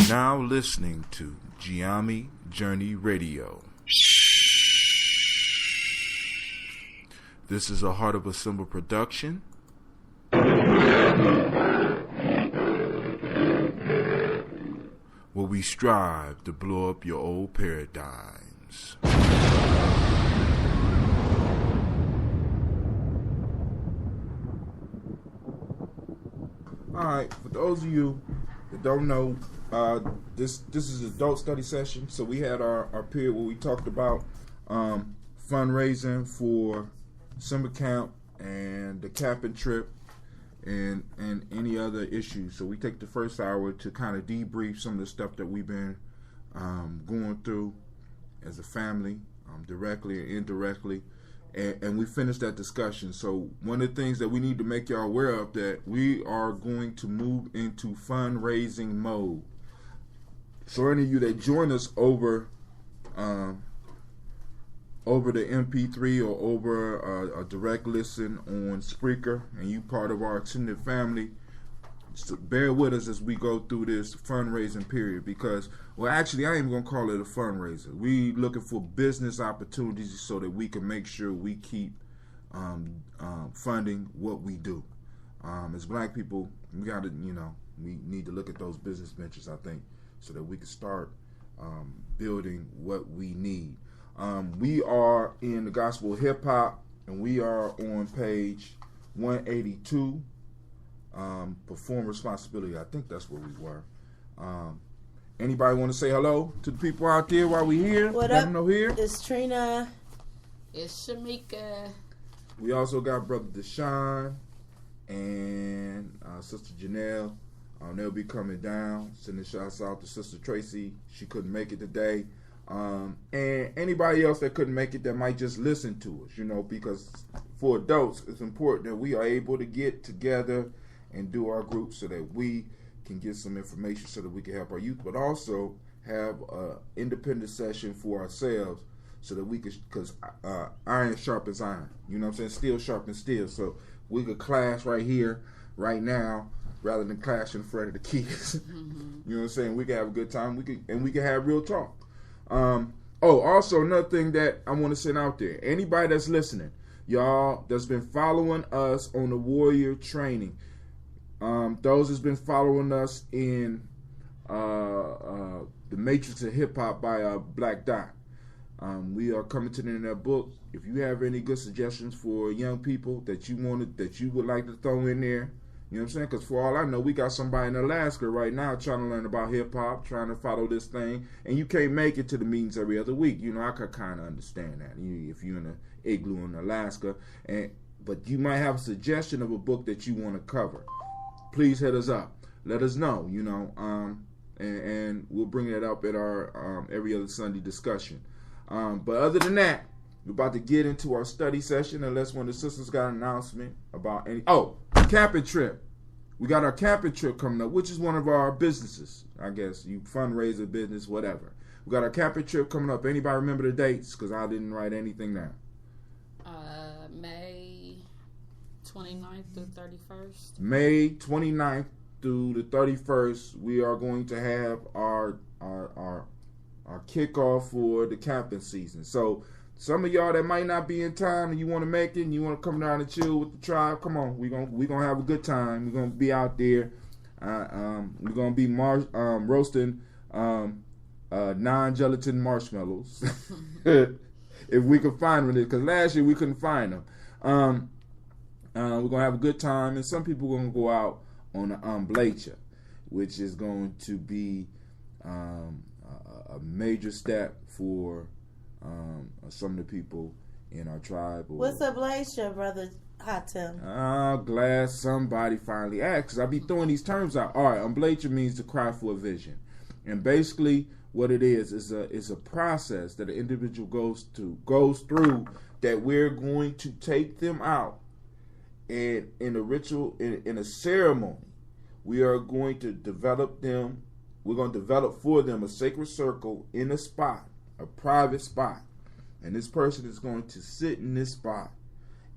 Now listening to Giami Journey Radio. This is a Heart of a Symbol production. Where we strive to blow up your old paradigms. Alright, for those of you that don't know, this is an adult study session. So we had our period where we talked about fundraising for summer camp and the camping trip and any other issues. So we take the first hour to kind of debrief some of the stuff that we've been going through as a family, directly and indirectly. And we finished that discussion. So one of the things that we need to make y'all aware of, that we are going to move into fundraising mode. So any of you that join us over the MP3 or over a direct listen on Spreaker, and you part of our extended family, so bear with us as we go through this fundraising period, because, well, actually, I ain't going to call it a fundraiser. We looking for business opportunities so that we can make sure we keep funding what we do. As black people, we got to, we need to look at those business ventures, I think, so that we can start building what we need. We are in the Gospel of Hip Hop, and we are on page 182. Perform responsibility. I think that's where we were. Anybody want to say hello to the people out there while we here? What Let up? them know here. It's Trina. It's Shamika. We also got Brother Deshaun and Sister Janelle. They'll be coming down. Sending shouts out to Sister Tracy. She couldn't make it today. And anybody else that couldn't make it that might just listen to us, because for adults, it's important that we are able to get together and do our group so that we can get some information so that we can help our youth, but also have an independent session for ourselves so that we could, because iron sharpens iron. You know what I'm saying? Steel sharpens steel. So we could clash right here, right now, rather than clash in front of the kids. You know what I'm saying? We can have a good time. We can have real talk. Also another thing that I want to send out there. Anybody that's listening, y'all that's been following us on the Warrior Training, those that's been following us in The Matrix of Hip Hop by Black Dot. We are coming to the end of that book. If you have any good suggestions for young people that you would like to throw in there, you know what I'm saying? Because for all I know, we got somebody in Alaska right now trying to learn about hip hop, trying to follow this thing, and you can't make it to the meetings every other week. You know, I could kind of understand that if you're in an igloo in Alaska, but you might have a suggestion of a book that you want to cover. Please hit us up. Let us know. You know, and we'll bring that up at our every other Sunday discussion. But other than that, we're about to get into our study session, unless one of the sisters got an announcement about camping trip. We got our camping trip coming up, which is one of our businesses. I guess you fundraiser business, whatever. We got our camping trip coming up. Anybody remember the dates? Because I didn't write anything down. May 29th through 31st. May 29th through the 31st, we are going to have our kickoff for the camping season. So some of y'all that might not be in town and you want to make it and you want to come down and chill with the tribe, come on. We're gonna have a good time. We're gonna be out there. We're gonna be roasting non-gelatin marshmallows if we can find them, because last year we couldn't find them. We're gonna have a good time, and some people are gonna go out on the Amblacha, which is going to be a major step for some of the people in our tribe. What's Amblacha, Brother Hatem? Glad somebody finally asked, because I be throwing these terms out. All right, Amblacha means to cry for a vision, and basically what it is a process that an individual goes through that we're going to take them out, and in a ritual, in a ceremony, we are going to develop them. We're going to develop for them a sacred circle in a spot, a private spot. And this person is going to sit in this spot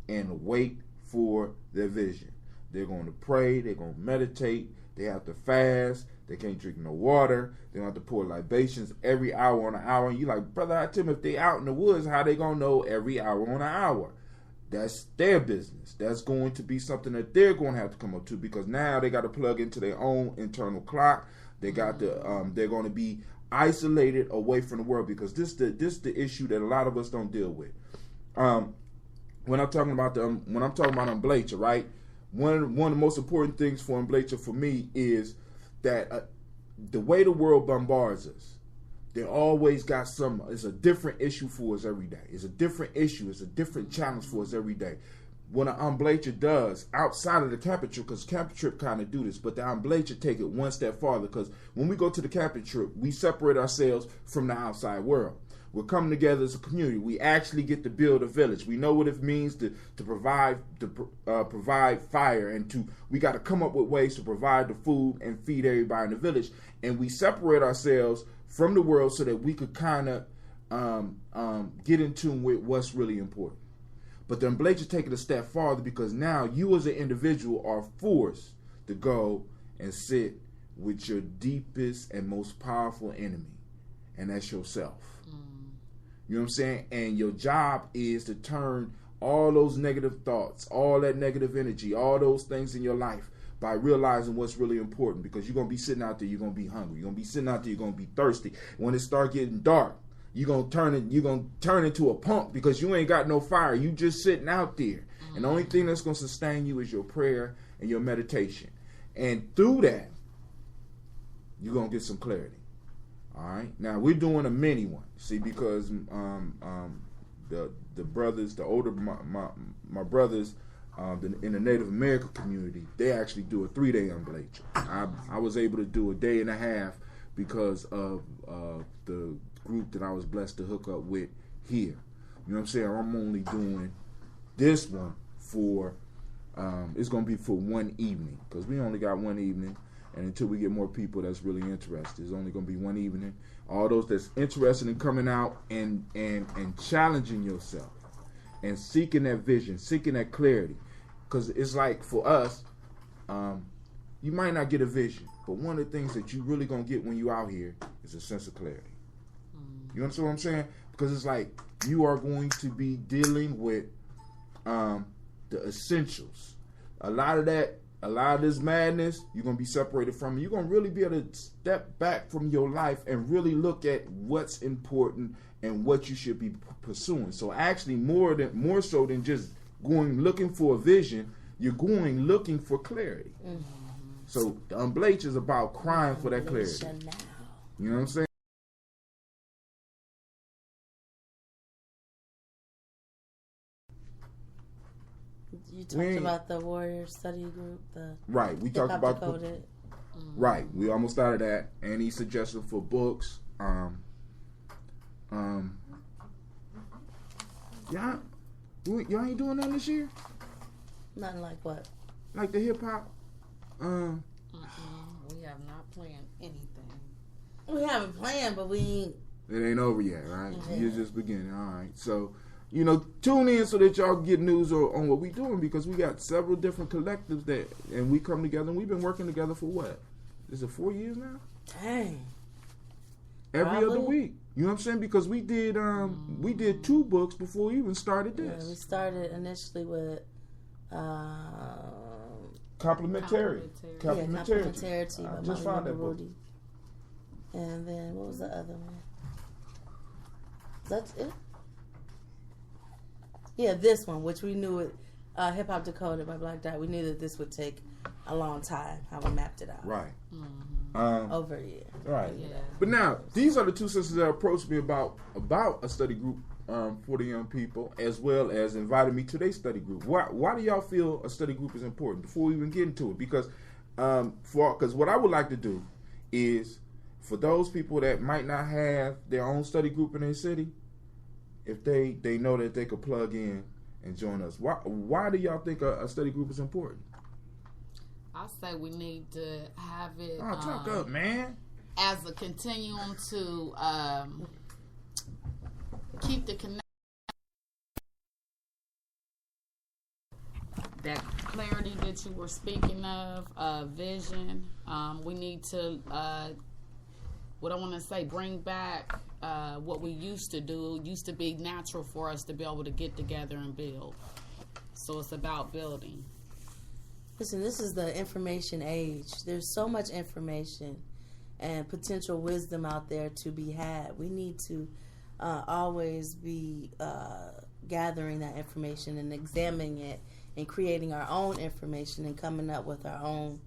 and wait for their vision. They're going to pray. They're going to meditate. They have to fast. They can't drink no water. They don't have to pour libations every hour on an hour. And you're like, Brother Tim, if they out in the woods, how they going to know every hour on an hour? That's their business. That's going to be something that they're going to have to come up to, because now they got to plug into their own internal clock. They got to. They're going to be isolated away from the world, because this the issue that a lot of us don't deal with. When I'm talking about Amblacha, right? One of the most important things for Amblacha for me is that the way the world bombards us, they always got it's a different issue for us every day. It's a different issue. It's a different challenge for us every day. What an Amblacha does outside of the camping trip, because camping trip kind of do this, but the Amblacha take it one step farther, because when we go to the camping trip, we separate ourselves from the outside world. We're coming together as a community. We actually get to build a village. We know what it means to provide fire, and we got to come up with ways to provide the food and feed everybody in the village. And we separate ourselves from the world so that we could kind of get in tune with what's really important. But the Amblacha take it a step farther, because now you as an individual are forced to go and sit with your deepest and most powerful enemy, and that's yourself. You know what I'm saying? And your job is to turn all those negative thoughts, all that negative energy, all those things in your life, by realizing what's really important, because you're going to be sitting out there, you're going to be hungry. You're going to be sitting out there, you're going to be thirsty. When it starts getting dark, you're gonna turn into a punk, because you ain't got no fire. You just sitting out there. And the only thing that's gonna sustain you is your prayer and your meditation. And through that, you're gonna get some clarity. All right. Now we're doing a mini one. See, because the brothers, the older my brothers in the Native American community, they actually do a 3-day Amblacha. I was able to do a day and a half because of the group that I was blessed to hook up with here. You know what I'm saying? I'm only doing this one for it's gonna be for one evening, because we only got one evening. And until we get more people that's really interested, it's only going to be one evening. All those that's interested in coming out and challenging yourself and seeking that vision, seeking that clarity. Because it's like for us, you might not get a vision, but one of the things that you really going to get when you out here is a sense of clarity. You understand what I'm saying? Because it's like you are going to be dealing with the essentials. A lot of this madness, you're going to be separated from. You're going to really be able to step back from your life and really look at what's important and what you should be pursuing. So actually more so than just going looking for a vision, you're going looking for clarity. Mm-hmm. So the Unbleach is about crying for that clarity. You know what I'm saying? You talked about the Warrior Study Group, right. We talked about right. We almost started that. Any suggestions for books? Y'all ain't doing nothing this year. Nothing like what? Like the hip hop. We have not planned anything. We haven't planned, but we ain't. It ain't over yet, right? Yeah. You're just beginning. All right, so. Tune in so that y'all get news on what we doing, because we got several different collectives and we come together, and we've been working together for what? Is it 4 years now? Dang. Every other week. You know what I'm saying? Because we did 2 books before we even started this. Yeah, we started initially with Complementarity. Complementarity. I just found that book. And then what was the other one? That's it. Yeah, this one, which we knew it, Hip Hop Decoded by Black Dot. We knew that this would take a long time. How we mapped it out. Right. Over a year. Right. Yeah. But now these are the 2 sisters that approached me about a study group for the young people, as well as invited me to their study group. Why do y'all feel a study group is important? Before we even get into it, because what I would like to do is for those people that might not have their own study group in their city. If they know that they could plug in and join us. Why do y'all think a study group is important? I say we need to have it. Oh, talk up, man. As a continuum to keep the connection. That clarity that you were speaking of, vision. We need to, what I want to say, bring back what we used to do. It used to be natural for us to be able to get together and build. So it's about building. Listen, this is the information age. There's so much information and potential wisdom out there to be had. We need to always be gathering that information and examining it and creating our own information and coming up with our own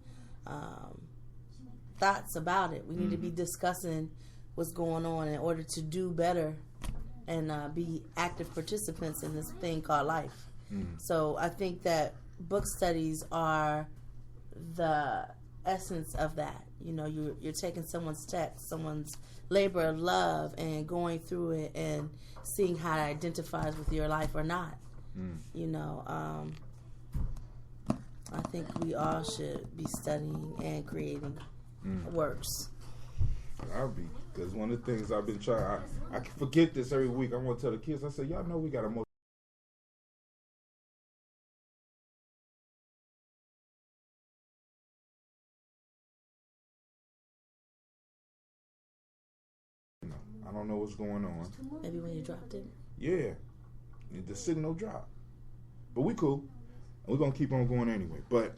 thoughts about it. We need to be discussing what's going on in order to do better and be active participants in this thing called life. So I think that book studies are the essence of that. You know, you're taking someone's text, someone's labor of love, and going through it and seeing how it identifies with your life or not. You know, I think we all should be studying and creating works. I'll be, because one of the things I've been trying, I forget this every week. I want to tell the kids, I say, y'all know we got a I don't know what's going on. Maybe when you dropped it? Yeah. The signal dropped. But we cool. We're going to keep on going anyway. But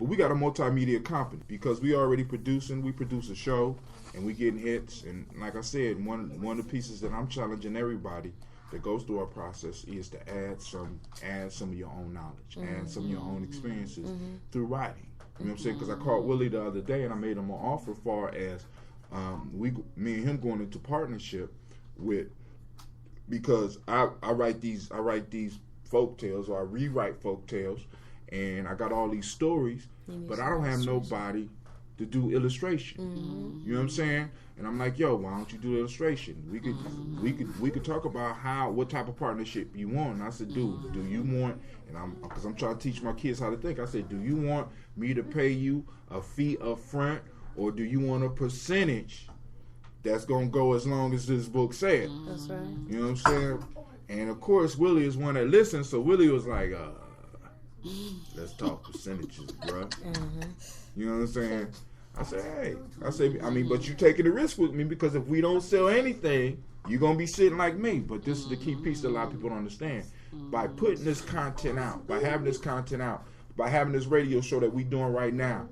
we got a multimedia company because we already producing. We produce a show and we getting hits. And like I said, one of the pieces that I'm challenging everybody that goes through our process is to add some of your own knowledge, add some of your own experiences through writing. You know what I'm saying? Because I called Willie the other day and I made him an offer far as me and him going into partnership with, because I write these folk tales, or I rewrite folk tales, and I got all these stories, but I don't have nobody to do illustration. You know what I'm saying? And I'm like, yo, why don't you do illustration? We could talk about what type of partnership you want. And I said, dude, do you want? And because I'm trying to teach my kids how to think. I said, do you want me to pay you a fee up front, or do you want a percentage that's gonna go as long as this book said? That's right. You know what I'm saying? And of course, Willie is one that listens. So Willie was like, let's talk percentages, bro. You know what I'm saying? I said, hey. But you taking the risk with me, because if we don't sell anything, you're going to be sitting like me. But this is the key piece that a lot of people don't understand. By putting this content out, by having this content out, by having this radio show that we doing right now,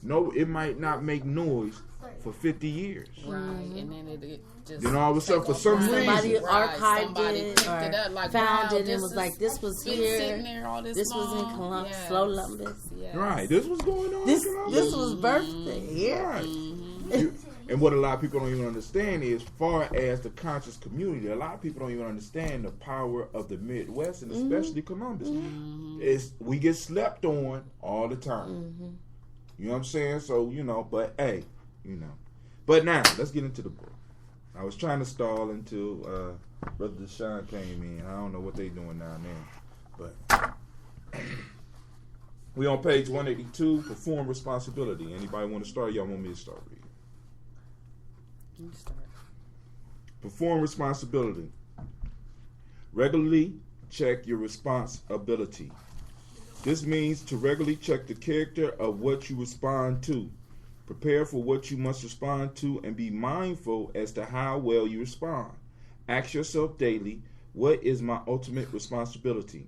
no, it might not make noise for 50 years. Right, and then it just... Then all of a sudden, for some reason... Somebody archived it picked or it up, like, found wow, it and was like, this was been here. sitting there all this was in long. Yes. Columbus. Yes. Right, this was going on. This was birthday here. Right. And what a lot of people don't even understand is, far as the conscious community, a lot of people don't even understand the power of the Midwest, and especially Columbus. We get slept on all the time. You know what I'm saying? So, but hey, But now, let's get into the book. I was trying to stall until Brother Deshaun came in. I don't know what they doing down there. But we on page 182, perform responsibility. Anybody want to start? Y'all want me to start reading? You start. Perform responsibility. Regularly check your responsibility. This means to regularly check the character of what you respond to. Prepare for what you must respond to and be mindful as to how well you respond. Ask yourself daily, what is my ultimate responsibility?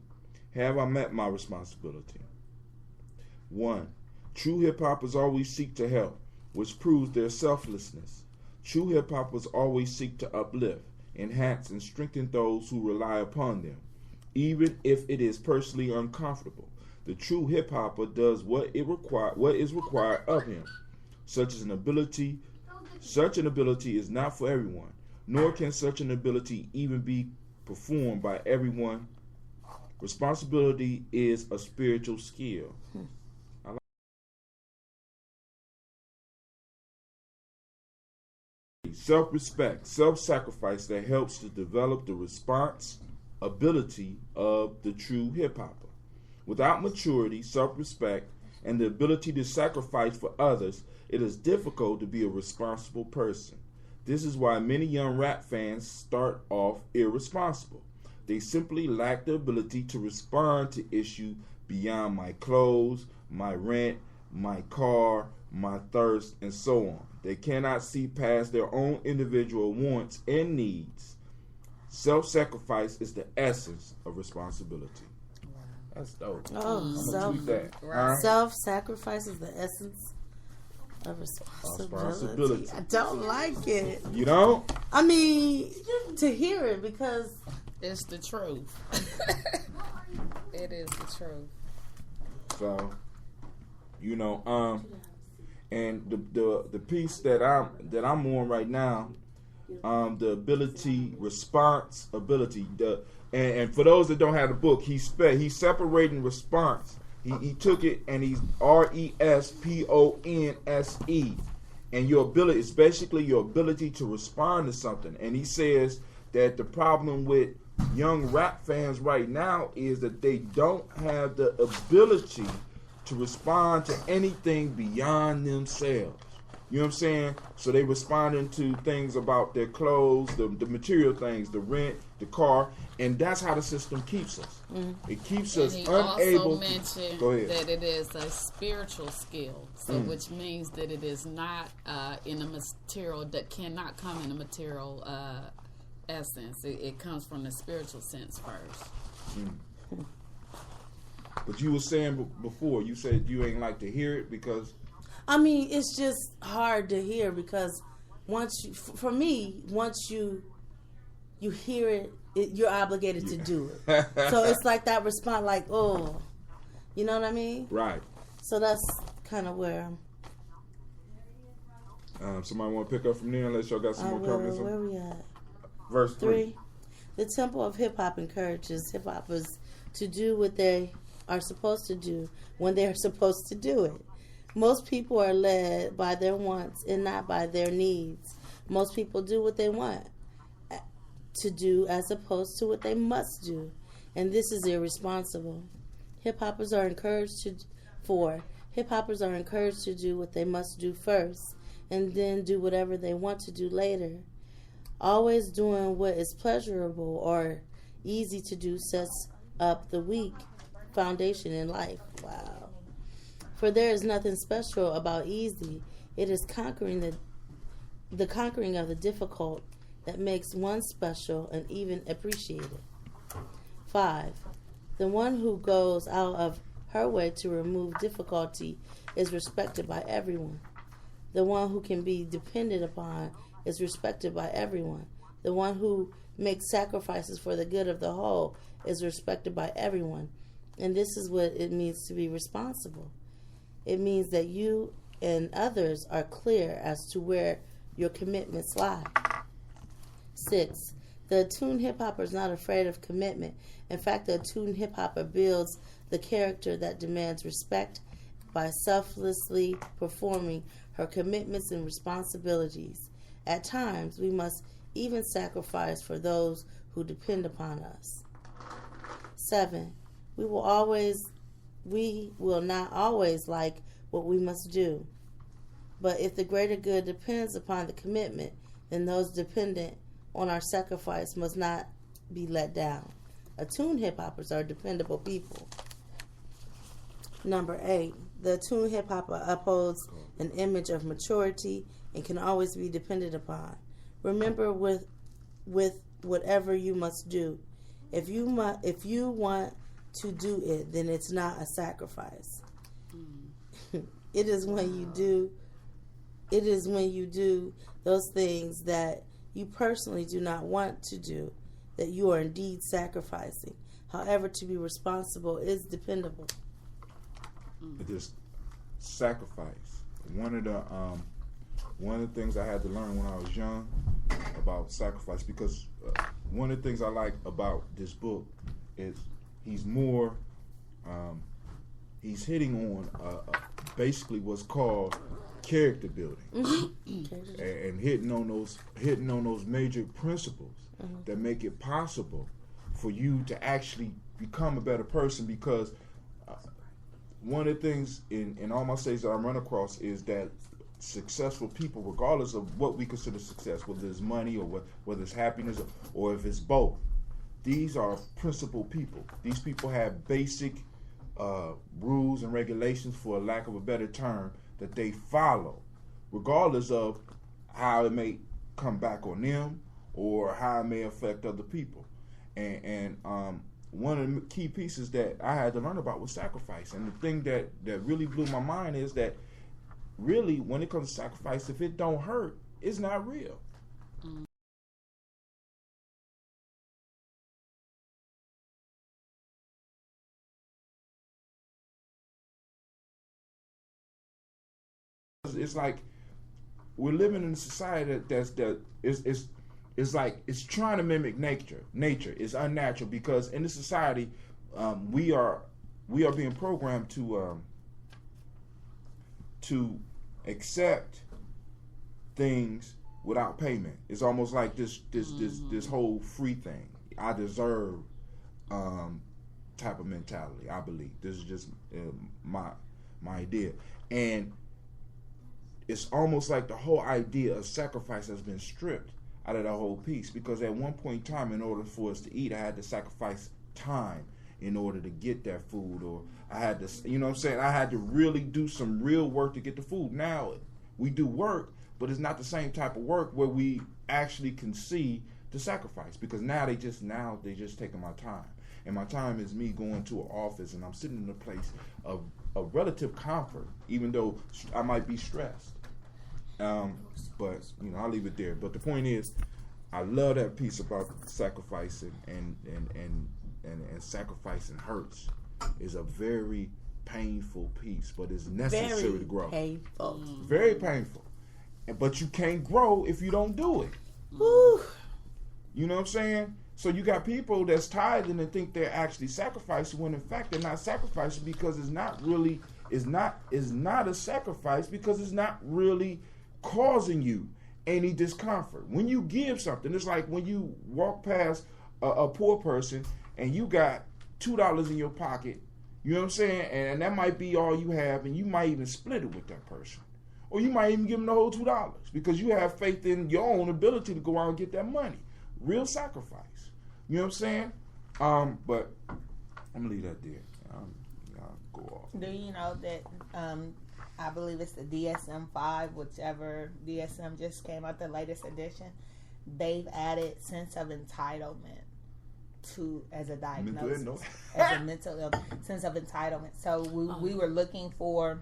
Have I met my responsibility? 1. True hip-hoppers always seek to help, which proves their selflessness. True hip-hoppers always seek to uplift, enhance, and strengthen those who rely upon them, even if it is personally uncomfortable. The true hip-hopper does what is required of him. Such an ability is not for everyone, nor can such an ability even be performed by everyone. Responsibility is a spiritual skill. Self-respect, self-sacrifice that helps to develop the response ability of the true hip-hopper. Without maturity, self-respect, and the ability to sacrifice for others, it is difficult to be a responsible person. This is why many young rap fans start off irresponsible. They simply lack the ability to respond to issues beyond my clothes, my rent, my car, my thirst, and so on. They cannot see past their own individual wants and needs. Self-sacrifice is the essence of responsibility. That's dope. Self-sacrifice is the essence of responsibility. I don't like it. You don't? I mean, to hear it, because it's the truth. It is the truth. So, and the piece that I'm on right now, the responsibility. And for those that don't have the book, he's separating response. He took it and he's RESPONSE, and your ability is basically your ability to respond to something. And he says that the problem with young rap fans right now is that they don't have the ability to respond to anything beyond themselves. You know what I'm saying? So they responding to things about their clothes, the material things, the rent, the car, and that's how the system keeps us. It keeps us unable. Also mentioned that it is a spiritual skill, so which means that it is not in a material, that cannot come in a material essence. It comes from the spiritual sense first. But you were saying before, you said you ain't like to hear it because... I mean, it's just hard to hear because once you hear it, you're obligated to do it. So it's like that response, like, oh, you know what I mean? Right. So that's kind of where somebody want to pick up from there unless y'all got some more comments? Where we at? Verse 3. The Temple of Hip Hop encourages hip hoppers to do what they are supposed to do when they are supposed to do it. Most people are led by their wants and not by their needs. Most people do what they want to do as opposed to what they must do. And this is irresponsible. Hip-hoppers are encouraged to do what they must do first and then do whatever they want to do later. Always doing what is pleasurable or easy to do sets up the weak foundation in life. Wow. For there is nothing special about easy. It is conquering the conquering of the difficult that makes one special and even appreciated. 5. The one who goes out of her way to remove difficulty is respected by everyone. The one who can be depended upon is respected by everyone. The one who makes sacrifices for the good of the whole is respected by everyone. And this is what it means to be responsible. It means that you and others are clear as to where your commitments lie. 6. The attuned hip-hopper is not afraid of commitment. In fact, the attuned hip-hopper builds the character that demands respect by selflessly performing her commitments and responsibilities. At times, we must even sacrifice for those who depend upon us. 7. We will not always like what we must do. But if the greater good depends upon the commitment, then those dependent on our sacrifice must not be let down. Attuned hip-hoppers are dependable people. Number 8. The attuned hip-hopper upholds an image of maturity and can always be depended upon. Remember with whatever you must do. If you want to do it, then it's not a sacrifice. It is when you do those things that you personally do not want to do that you are indeed sacrificing. However, to be responsible is dependable. This sacrifice. One of the things I had to learn when I was young about sacrifice, because one of the things I like about this book is he's hitting on basically what's called character building, and hitting on those major principles that make it possible for you to actually become a better person. Because one of the things in all my studies that I run across is that successful people, regardless of what we consider success, whether it's money or whether it's happiness or if it's both, these are principled people. These people have basic rules and regulations, for lack of a better term, that they follow, regardless of how it may come back on them or how it may affect other people. And one of the key pieces that I had to learn about was sacrifice. And the thing that really blew my mind is that really, when it comes to sacrifice, if it don't hurt, it's not real. It's like we're living in a society that is like it's trying to mimic nature. Nature is unnatural, because in this society, we are being programmed to accept things without payment. It's almost like this whole free thing. I deserve type of mentality. I believe this is just my idea, and it's almost like the whole idea of sacrifice has been stripped out of the whole piece, because at one point in time, in order for us to eat, I had to sacrifice time in order to get that food, or I had to, I had to really do some real work to get the food. Now we do work, but it's not the same type of work where we actually can see the sacrifice, because now they just taking my time, and my time is me going to an office and I'm sitting in a place of relative comfort, even though I might be stressed. But I'll leave it there. But the point is, I love that piece about sacrificing, and sacrificing hurts is a very painful piece, but it's necessary to grow. Very painful. But you can't grow if you don't do it. Woo. You know what I'm saying? So you got people that's tithing and think they're actually sacrificing, when in fact they're not sacrificing, because it's is not a sacrifice because it's not really causing you any discomfort. When you give something, it's like when you walk past a poor person and you got $2 in your pocket, you know what I'm saying? And that might be all you have, and you might even split it with that person. Or you might even give them the whole $2 because you have faith in your own ability to go out and get that money. Real sacrifice. You know what I'm saying? But I'm going to leave that there. I'll go off. Do you know that I believe it's the DSM-5, whichever DSM just came out, the latest edition, they've added sense of entitlement to as a diagnosis, as a mental illness, sense of entitlement. So we were looking for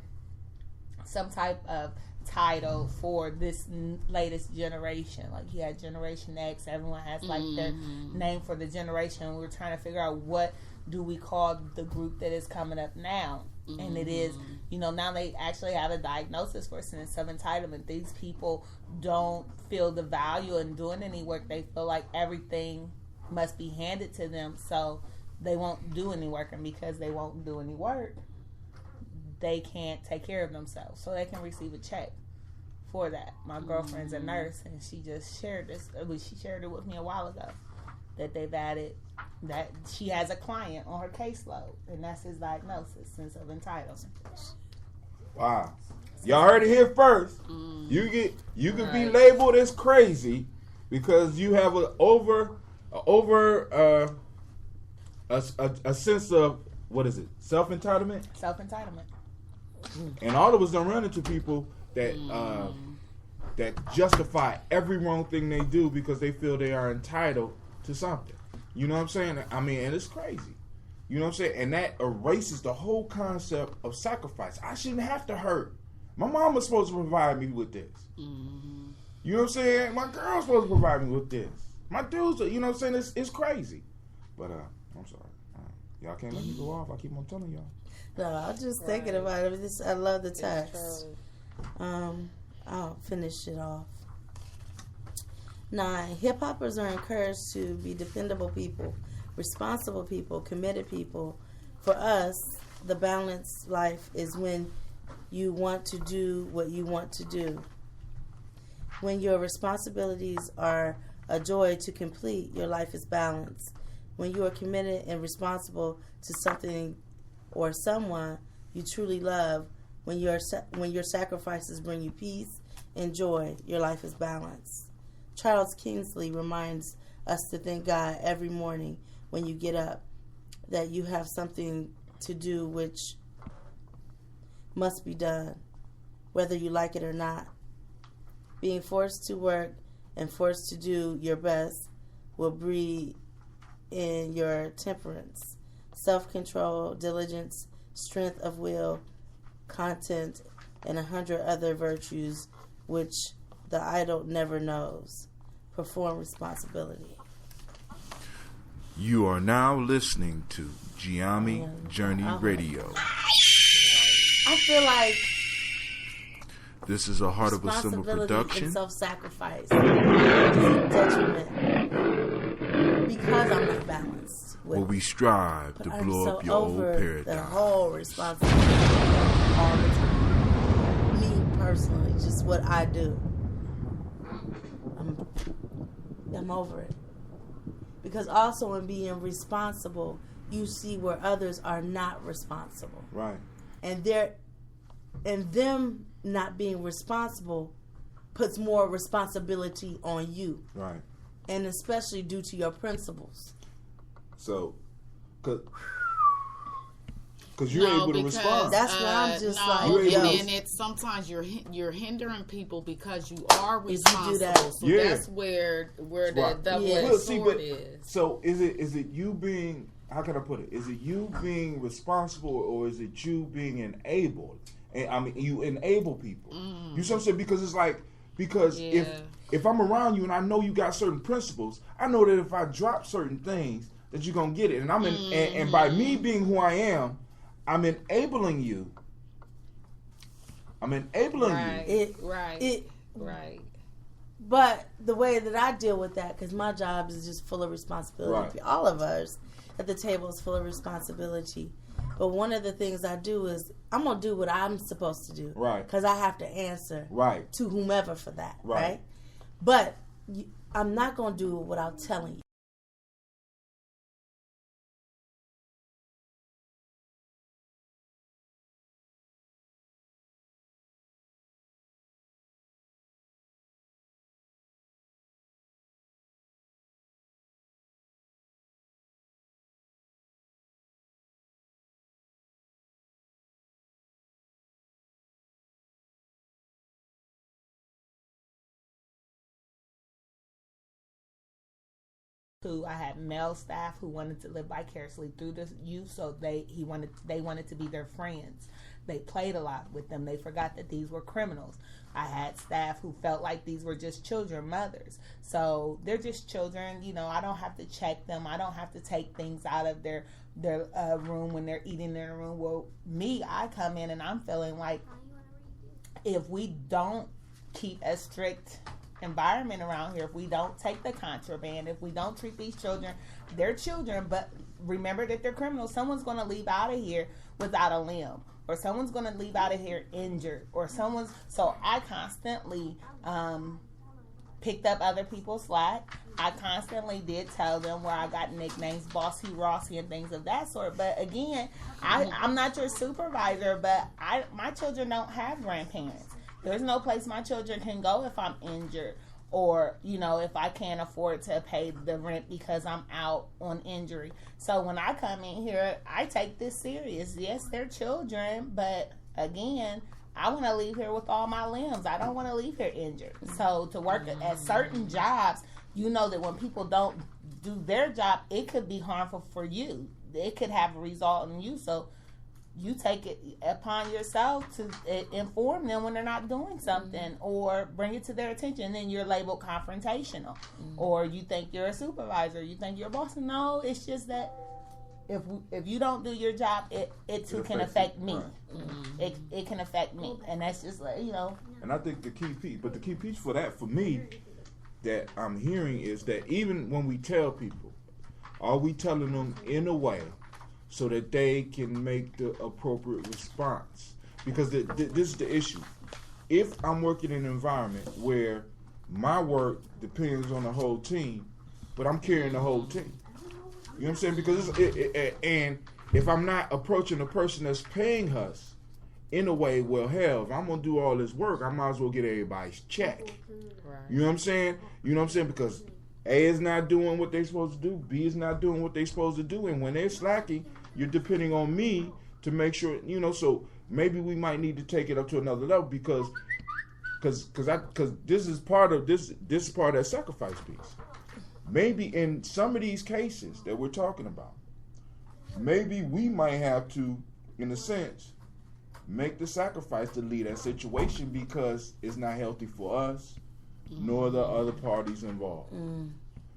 some type of title for this latest generation. Like you had Generation X, everyone has like their name for the generation. We were trying to figure out what do we call the group that is coming up now. And it is, now they actually have a diagnosis for sense of entitlement. These people don't feel the value in doing any work. They feel like everything must be handed to them, so they won't do any work. And because they won't do any work, they can't take care of themselves. So they can receive a check for that. My girlfriend's a nurse, and she just shared this. She shared it with me a while ago, that they've added that she has a client on her caseload, and that's his diagnosis, sense of entitlement. Wow. Y'all heard it here first. You can be labeled as crazy because you have a sense of, what is it? Self-entitlement? Self-entitlement. And all of us done run into people that that justify every wrong thing they do because they feel they are entitled to something. You know what I'm saying? I mean, and it's crazy. You know what I'm saying? And that erases the whole concept of sacrifice. I shouldn't have to hurt. My mom was supposed to provide me with this. You know what I'm saying? My girl's supposed to provide me with this. My dudes, you know what I'm saying? It's crazy. But I'm sorry. Y'all can't let me go off. I keep on telling y'all. No, I'm just thinking about it. I love the text. I'll finish it off. 9. Hip-hoppers are encouraged to be dependable people, responsible people, committed people. For us, the balanced life is when you want to do what you want to do. When your responsibilities are a joy to complete, your life is balanced. When you are committed and responsible to something or someone you truly love, when your sacrifices bring you peace and joy, your life is balanced. Charles Kingsley reminds us to thank God every morning when you get up, that you have something to do which must be done, whether you like it or not. Being forced to work and forced to do your best will breed in your temperance, self-control, diligence, strength of will, content, and 100 other virtues which the idle never knows. Perform responsibility. You are now listening to Giami Journey Radio. I feel like this is a Heart of a Simba production. And self-sacrifice is a detriment because I'm not balanced. Where we strive to blow up your old paradigm. The whole responsibility all the time. Me personally, just what I do. I'm over it. Because also in being responsible, you see where others are not responsible. Right. And them not being responsible puts more responsibility on you. Right. And especially due to your principles. So, because you're able to respond. That's why I'm just and it's sometimes you're hindering people because you are responsible. So that's where the double-edged sword is. So is it you being, how can I put it? Is it you being responsible or is it you being enabled? And I mean, you enable people. You see what I'm saying? Because it's like, if I'm around you and I know you got certain principles, I know that if I drop certain things, that you're gonna get it. And and by me being who I am, I'm enabling you. you. Right. But the way that I deal with that, because my job is just full of responsibility. Right. All of us at the table is full of responsibility. But one of the things I do is I'm gonna do what I'm supposed to do, Right. Because I have to answer Right. to whomever for that, Right. right? But I'm not gonna do it without telling you. I had male staff who wanted to live vicariously through the youth, so they wanted to be their friends. They played a lot with them. They forgot that these were criminals. I had staff who felt like these were just children, mothers. So they're just children. You know, I don't have to check them. I don't have to take things out of their room when they're eating in their room. Well, me, I come in and I'm feeling like if we don't keep a strict environment around here, if we don't take the contraband, if we don't treat these children, they're children, but remember that they're criminals. Someone's going to leave out of here without a limb, or someone's going to leave out of here injured, or so I constantly picked up other people's slack. I constantly did tell them where I got nicknames, Bossy, Rossy, and things of that sort. But again, I'm not your supervisor, but my children don't have grandparents. There's no place my children can go if I'm injured, or, you know, if I can't afford to pay the rent because I'm out on injury. So when I come in here, I take this serious. Yes, they're children, but again, I want to leave here with all my limbs. I don't want to leave here injured. So to work at certain jobs, you know that when people don't do their job, it could be harmful for you. It could have a result in you. So you take it upon yourself to inform them when they're not doing something, or bring it to their attention. And then you're labeled confrontational, or you think you're a supervisor, you think you're a boss. No, it's just that if you don't do your job, it too can affect me. Right. It can affect me, and that's just like, you know. And I think the key piece for that, for me, that I'm hearing is that even when we tell people, are we telling them in a way so that they can make the appropriate response? Because this is the issue. If I'm working in an environment where my work depends on the whole team, but I'm carrying the whole team, you know what I'm saying? Because and if I'm not approaching the person that's paying us in a way, well, hell, if I'm gonna do all this work, I might as well get everybody's check. Right. You know what I'm saying? You know what I'm saying? Because A is not doing what they're supposed to do, B is not doing what they're supposed to do, and when they're slacking, you're depending on me to make sure, you know. So maybe we might need to take it up to another level, because this is part of this is part of that sacrifice piece. Maybe in some of these cases that we're talking about, maybe we might have to, in a sense, make the sacrifice to leave that situation, because it's not healthy for us nor the other parties involved.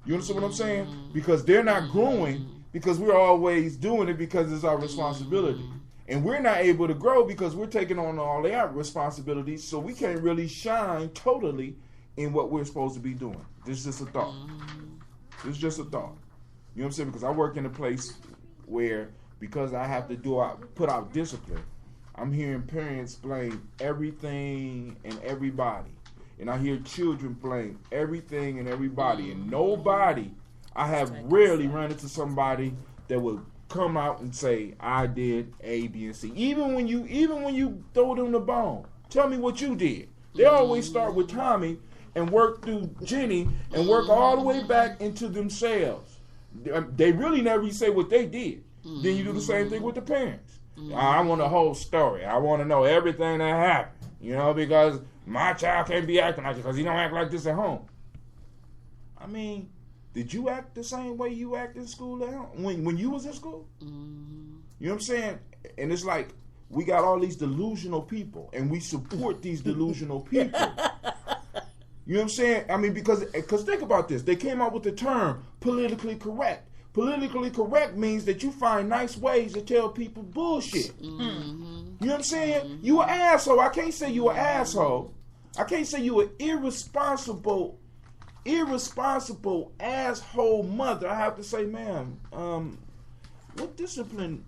You understand what I'm saying? Because they're not growing because we're always doing it because it's our responsibility. And we're not able to grow because we're taking on all their responsibilities, so we can't really shine totally in what we're supposed to be doing. This is just a thought. It's just a thought. You know what I'm saying? Because I work in a place where, because I have to put out discipline, I'm hearing parents blame everything and everybody. And I hear children blame everything and everybody. And nobody, I have rarely run into somebody that would come out and say, I did A, B, and C. Even when you throw them the bone, tell me what you did. They always start with Tommy and work through Jenny and work all the way back into themselves. They really never say what they did. Then you do the same thing with the parents. I want the whole story. I want to know everything that happened. You know, because my child can't be acting like this because he don't act like this at home. I mean, did you act the same way you act in school at home when you was in school? You know what I'm saying? And it's like, we got all these delusional people, and we support these delusional people. You know what I'm saying? I mean, because think about this. They came out with the term politically correct. Politically correct means that you find nice ways to tell people bullshit. You know what I'm saying? You an asshole. I can't say you an asshole. I can't say you an irresponsible asshole mother. I have to say, ma'am, what discipline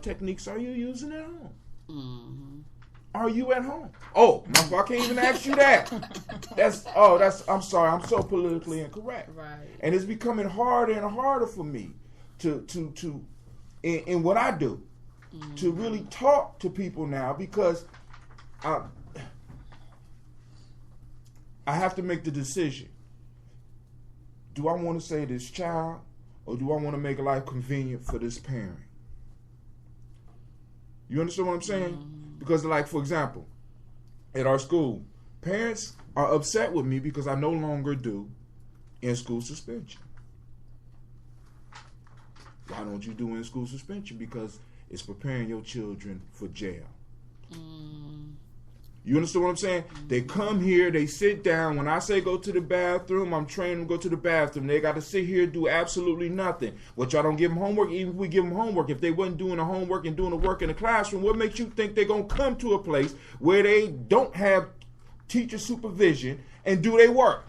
techniques are you using at home? Mm-hmm. Are you at home? Oh, I can't even ask you that. I'm sorry. I'm so politically incorrect. Right. And it's becoming harder and harder for me to in what I do, to really talk to people now, because I have to make the decision. Do I want to say this child, or do I want to make life convenient for this parent? You understand what I'm saying? Because, like, for example, at our school, parents are upset with me because I no longer do in-school suspension. Why don't you do in-school suspension? Because it's preparing your children for jail. You understand what I'm saying? They come here, they sit down. When I say go to the bathroom, I'm training them to go to the bathroom. They got to sit here and do absolutely nothing. But y'all don't give them homework. Even if we give them homework, if they wasn't doing the homework and doing the work in the classroom, what makes you think they're going to come to a place where they don't have teacher supervision and do their work?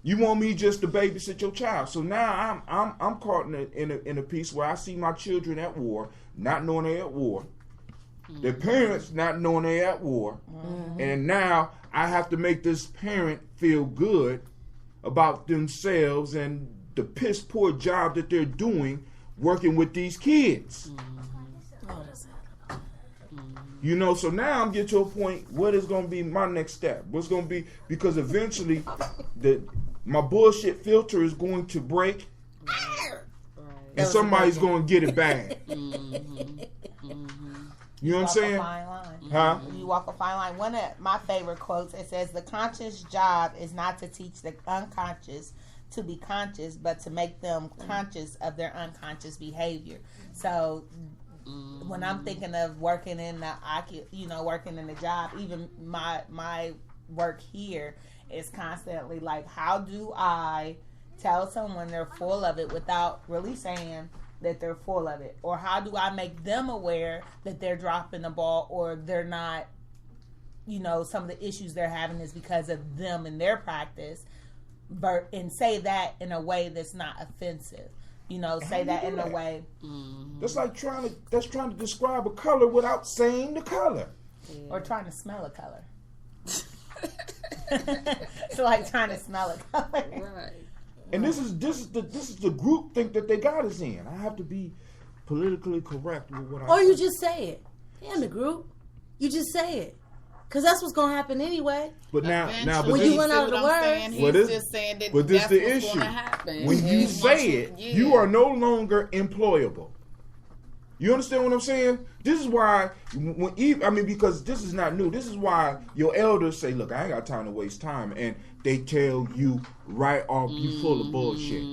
You want me just to babysit your child? So now I'm caught in a piece where I see my children at war, not knowing they're at war. Their parents not knowing they're at war. And now I have to make this parent feel good about themselves and the piss poor job that they're doing working with these kids. You know, so now I'm getting to a point, what is going to be my next step? What's going to be, because eventually my bullshit filter is going to break, and somebody's going to get it bad. You know what I'm saying? A fine line. Huh? You walk a fine line. One of my favorite quotes, it says, "The conscious job is not to teach the unconscious to be conscious, but to make them conscious of their unconscious behavior." So when I'm thinking of working in working in the job, even my work here is constantly like, how do I tell someone they're full of it without really saying that they're full of it? Or how do I make them aware that they're dropping the ball, or they're not, some of the issues they're having is because of them and their practice, and say that in a way that's not offensive. Say that in a way. That's like trying to describe a color without saying the color. Or trying to smell a color. It's like trying to smell a color. Right. And this is the group think that they got us in. I have to be politically correct with what I say. Or you just say it. In the group, you just say it, because that's what's gonna happen anyway. But now, when this, you run out of the words, He's just saying that but this that's the what's issue. gonna happen. When you say it, you are no longer employable. You understand what I'm saying? This is why, because this is not new. This is why your elders say, "Look, I ain't got time to waste time," and they tell you right off, "You full of bullshit.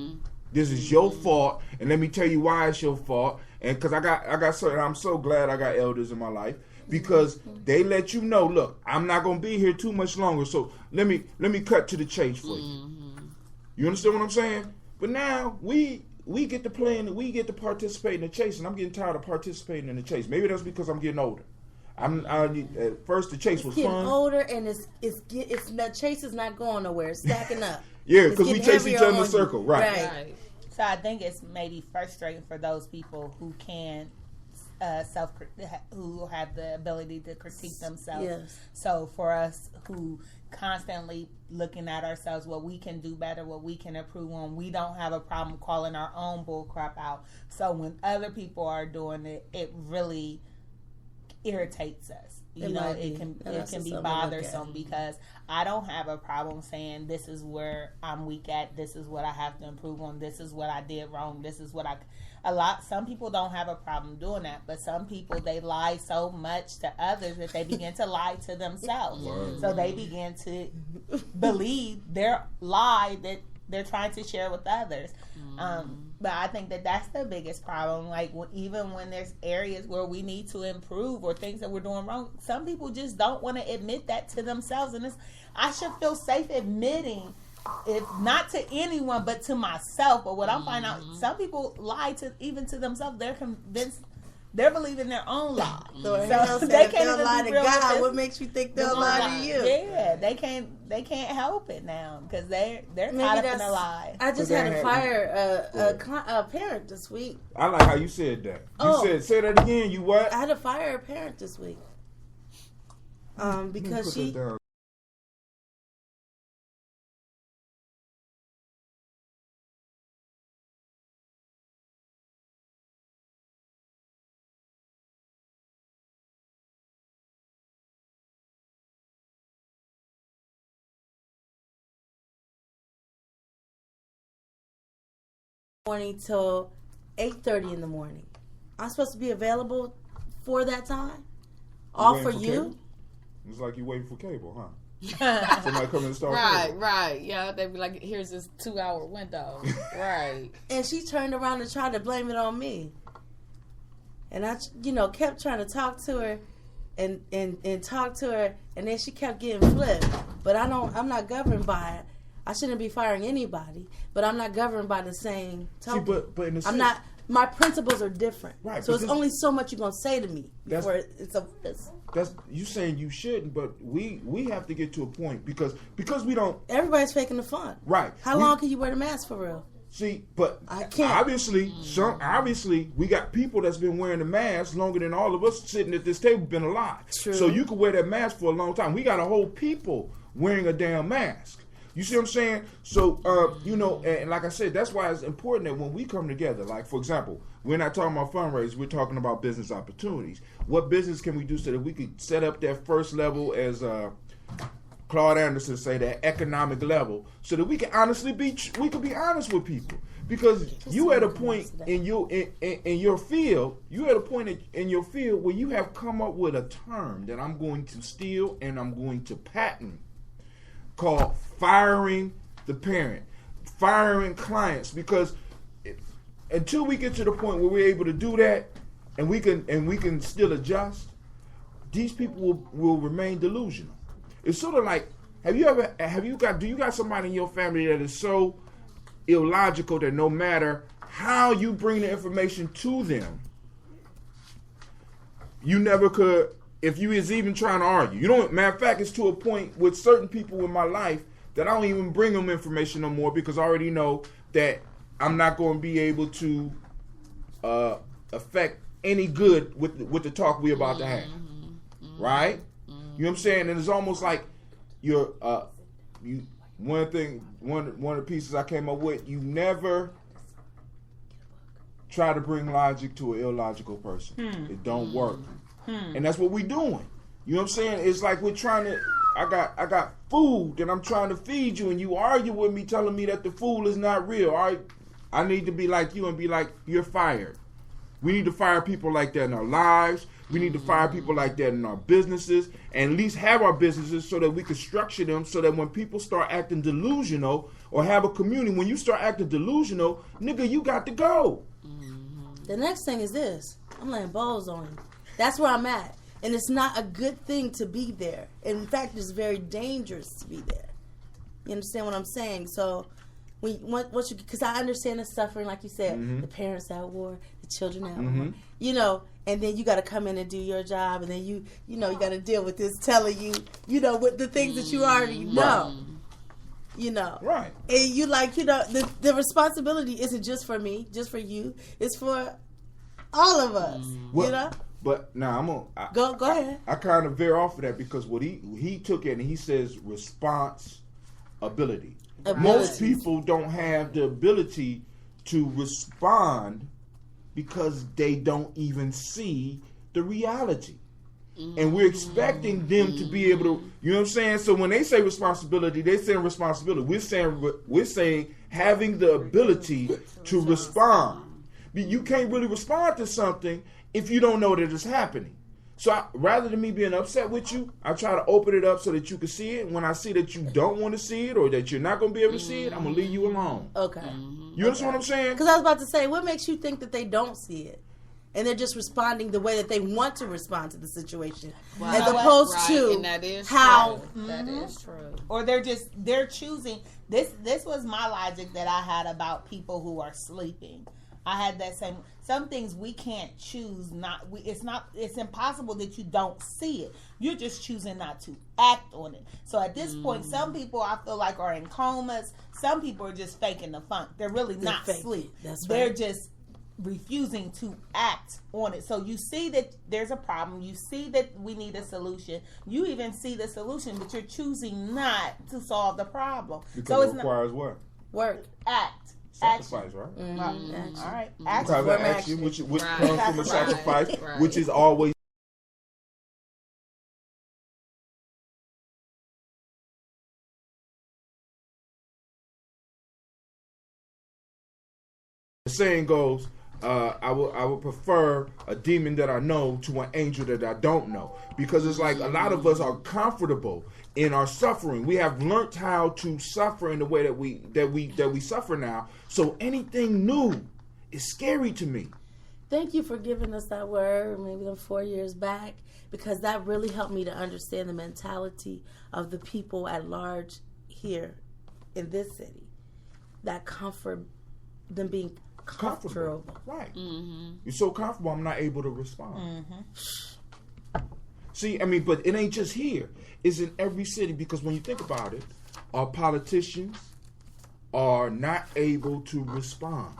This is your fault, and let me tell you why it's your fault." And because I'm so glad I got elders in my life, because they let you know, look, I'm not gonna be here too much longer, so let me cut to the chase for you. You understand what I'm saying? But now we get to play and we get to participate in the chase, and I'm getting tired of participating in the chase. Maybe that's because I'm getting older. At first the chase was getting fun. older, and it's the chase is not going nowhere. It's stacking up. Yeah, because we chase each other in a circle, right? So I think it's maybe frustrating for those people who can who have the ability to critique themselves. Yes. So for us who constantly looking at ourselves, what we can do better, what we can improve on, we don't have a problem calling our own bull crap out. So when other people are doing it, it really irritates us. It can be bothersome, because I don't have a problem saying this is where I'm weak at, this is what I have to improve on, this is what I did wrong, this is what some people don't have a problem doing that, but some people, they lie so much to others that they begin to lie to themselves. Word. So they begin to believe their lie that they're trying to share with others. But I think that's the biggest problem. Like, even when there's areas where we need to improve or things that we're doing wrong, some people just don't want to admit that to themselves. And I should feel safe admitting, if not to anyone, but to myself. But what I'm finding out, some people lie even to themselves. They're convinced They're believing their own lie. So So Hale said, they if can't they'll even lie be to real with God, this. what makes you think they'll lie to you? Yeah, they can't help it now because they're Maybe caught up in that's a lie. I just But had they to had- fire Right. a parent this week. I like how you said that. You Oh. say that again. You what? I had to fire a parent this week. Because Put she that down. morning till 8:30 in the morning. I'm supposed to be available for that time. All waiting for for you. cable? It's like you waiting for cable, huh? Somebody coming to start Right, cable. right. Yeah, they'd be like, here's this 2-hour window. Right. And she turned around and tried to blame it on me. And I, kept trying to talk to her and talk to her, and then she kept getting flipped. But I'm not governed by it. I shouldn't be firing anybody, but I'm not governed by the same token. See, but in the I'm sense, not. My principles are different. Right, So but it's this- only so much you're gonna say to me That's- before it's a. that's you saying you shouldn't, but we have to get to a point because we don't Everybody's faking the fun. right. How We- long can you wear the mask for real? See, but I can't. obviously we got people that's been wearing the mask longer than all of us sitting at this table been alive. True. So you could wear that mask for a long time. We got a whole people wearing a damn mask. You see what I'm saying? So and like I said, that's why it's important that when we come together, like for example, we're not talking about fundraisers, we're talking about business opportunities. What business can we do so that we could set up that first level, as Claude Anderson say, that economic level, so that we can honestly be honest with people, because you at a point in your field, where you have come up with a term that I'm going to steal and I'm going to patent, called firing the parent, firing clients, because until we get to the point where we're able to do that and we can still adjust, these people will remain delusional. It's sort of like, do you got somebody in your family that is so illogical that no matter how you bring the information to them, you never could, if you is even trying to argue. Matter of fact, it's to a point with certain people in my life that I don't even bring them information no more, because I already know that I'm not going to be able to affect any good with the talk we're about to have. Right? You know what I'm saying? And it's almost like one of the pieces I came up with, you never try to bring logic to an illogical person. It don't work. And that's what we're doing. You know what I'm saying? It's like we're trying to, I got food and I'm trying to feed you, and you argue with me telling me that the food is not real. All right, I need to be like you and be like, you're fired. We need to fire people like that in our lives. We need to fire people like that in our businesses, and at least have our businesses so that we can structure them so that when people start acting delusional, or have a community, when you start acting delusional, nigga, you got to go. The next thing is this. I'm laying balls on you. That's where I'm at. And it's not a good thing to be there. In fact, it's very dangerous to be there. You understand what I'm saying? So, because I understand the suffering, like you said, the parents at war, the children at war, and then you got to come in and do your job, and then you got to deal with this telling you, with the things that you already know. Right. And you the responsibility isn't just for me, just for you. It's for all of us, But now Go ahead. I kind of veer off of that, because what he took it and he says responsibility. Most people don't have the ability to respond because they don't even see the reality. And we're expecting them to be able to, you know what I'm saying? So when they say responsibility, they're saying responsibility. We're saying having the ability to respond. You can't really respond to something if you don't know that it's happening. So rather than me being upset with you, I try to open it up so that you can see it. When I see that you don't want to see it, or that you're not going to be able to see it, I'm going to leave you alone. Okay. You understand what I'm saying? Because I was about to say, what makes you think that they don't see it? And they're just responding the way that they want to respond to the situation, as opposed to and that is how true. That is true. Or they're choosing. This was my logic that I had about people who are sleeping. I had that same. Some things we can't choose. It's impossible that you don't see it. You're just choosing not to act on it. So at this point, some people I feel like are in comas. Some people are just faking the funk. They're really not asleep. That's They're right. just refusing to act on it. So you see that there's a problem. You see that we need a solution. You even see the solution, but you're choosing not to solve the problem. Because so it it's requires what? Work. act. Sacrifice, right? Action. All right. Because Action. of action, which Right. comes from a Right. sacrifice, Right. which is always the saying goes, I would prefer a demon that I know to an angel that I don't know, because it's like a lot of us are comfortable in our suffering. We have learned how to suffer in the way that we suffer now. So anything new is scary to me. Thank you for giving us that word, maybe 4 years back, because that really helped me to understand the mentality of the people at large here in this city. That comfort, them being comfortable. Right. You're so comfortable, I'm not able to respond. See, I mean, but it ain't just here. It's in every city, because when you think about it, our politicians are not able to respond.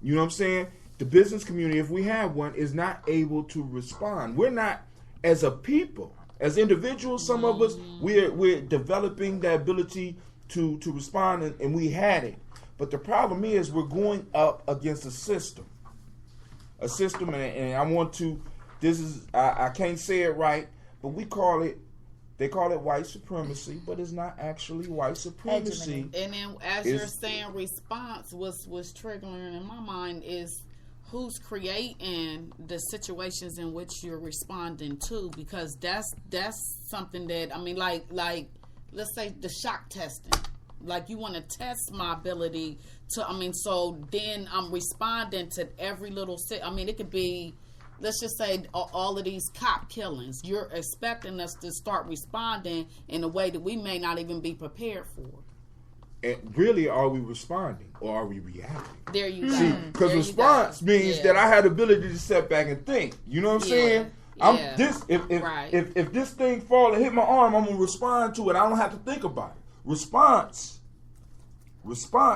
You know what I'm saying? The business community, if we have one, is not able to respond. We're not, as a people, as individuals, some of us, we're developing the ability to respond, and we had it. But the problem is we're going up against a system, and I want to. This is I can't say it right, but they call it white supremacy, but it's not actually white supremacy. And then, as you're saying, response was triggering in my mind is who's creating the situations in which you're responding to, because that's something that, I mean, like let's say the shock testing. Like, you want to test my ability to, I mean, so then I'm responding to every little, I mean, it could be, let's just say all of these cop killings. You're expecting us to start responding in a way that we may not even be prepared for. And really, are we responding or are we reacting? There you go. See, because response means that I had the ability to step back and think. You know what I'm saying? If this thing fall and hit my arm, I'm gonna respond to it. I don't have to think about it. Response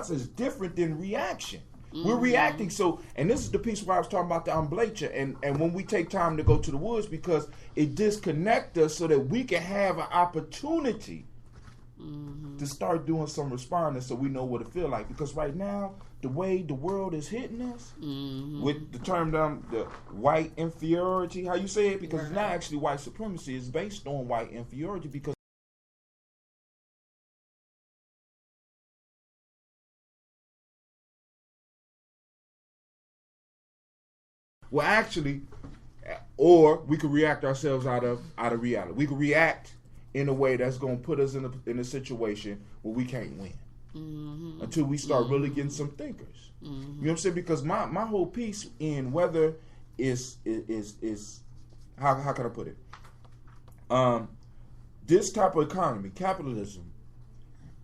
is different than reaction. We're reacting. So, and this is the piece where I was talking about the amblatia, and when we take time to go to the woods, because it disconnects us so that we can have an opportunity to start doing some responding, so we know what it feel like. Because right now, the way the world is hitting us with the term the white inferiority, how you say it, because it's not actually white supremacy. It's based on white inferiority, because well, actually, or we could react ourselves out of reality. We could react in a way that's going to put us in a situation where we can't win until we start really getting some thinkers. You know what I'm saying? Because my whole piece in whether is how can I put it? This type of economy, capitalism,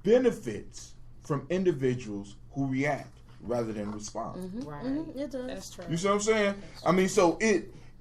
benefits from individuals who react rather than respond. Right. It does. That's true. You see what I'm saying? I mean, so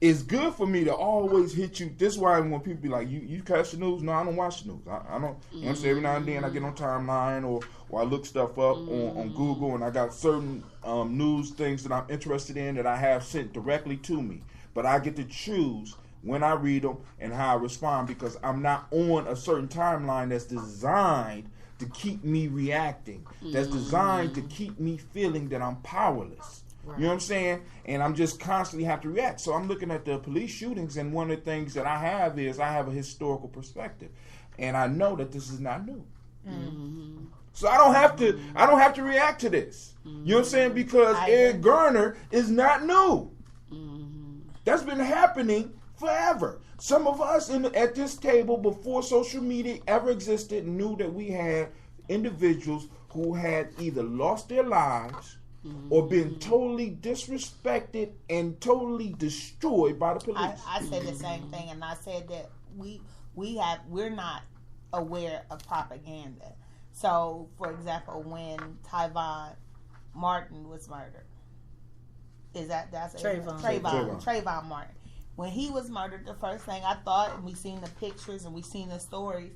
it's good for me to always hit you. This is why when people be like, you catch the news? No, I don't watch the news. I don't. You know what I'm saying? Every now and then I get on timeline or I look stuff up on Google, and I got certain news things that I'm interested in that I have sent directly to me. But I get to choose when I read them and how I respond, because I'm not on a certain timeline that's designed to keep me reacting. That's designed to keep me feeling that I'm powerless. Right. You know what I'm saying? And I'm just constantly have to react. So I'm looking at the police shootings, and one of the things that I have is I have a historical perspective, and I know that this is not new. So I don't have to react to this. You know what I'm saying? Because Ed Garner is not new. That's been happening forever. Some of us at this table before social media ever existed knew that we had individuals who had either lost their lives or been totally disrespected and totally destroyed by the police. I said the same thing, and I said that we're not aware of propaganda. So, for example, when Tyvon Martin was murdered. Is that's Trayvon. Trayvon Martin. When he was murdered, the first thing I thought, and we seen the pictures and we seen the stories,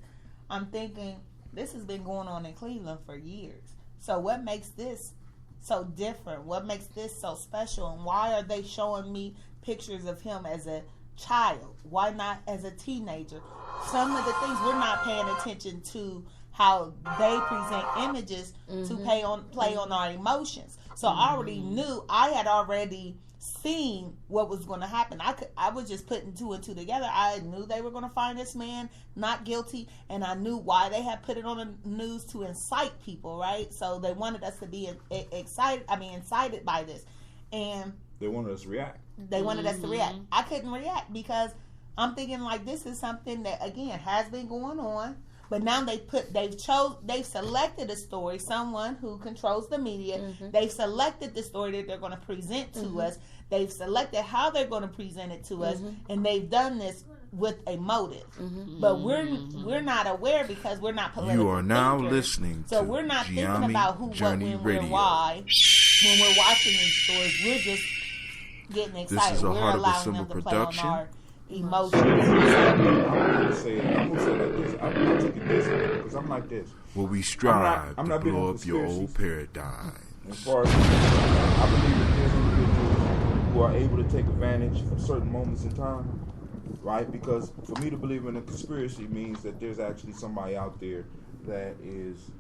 I'm thinking this has been going on in Cleveland for years. So what makes this so different? What makes this so special? And why are they showing me pictures of him as a child? Why not as a teenager? Some of the things we're not paying attention to, how they present images to play on our emotions. So I already knew, I had already seen what was going to happen. I was just putting two and two together. I knew they were going to find this man not guilty, and I knew why they had put it on the news to incite people, right? So they wanted us to be incited by this, and They wanted us to react. they wanted us to react. I couldn't react because I'm thinking like this is something that again has been going on. But now they've selected a story, someone who controls the media. They've selected the story that they're going to present to us. They've selected how they're going to present it to us, and they've done this with a motive. But we're not aware because we're not political. You are now thinkers. listening So to we're not thinking Gianni about who, Journey what, when, Radio. where, why. When we're watching these stories, we're just getting excited. is a We're Heart of the allowing Simple them to production. play on our emotions. I'm gonna say like this. I'm gonna take it this way because I'm like this. Where we strive I'm to not big blow on up your old conspiracies. paradigm. As far as I believe that there's individuals who are able to take advantage of certain moments in time, right? Because for me to believe in a conspiracy means that there's actually somebody out there that is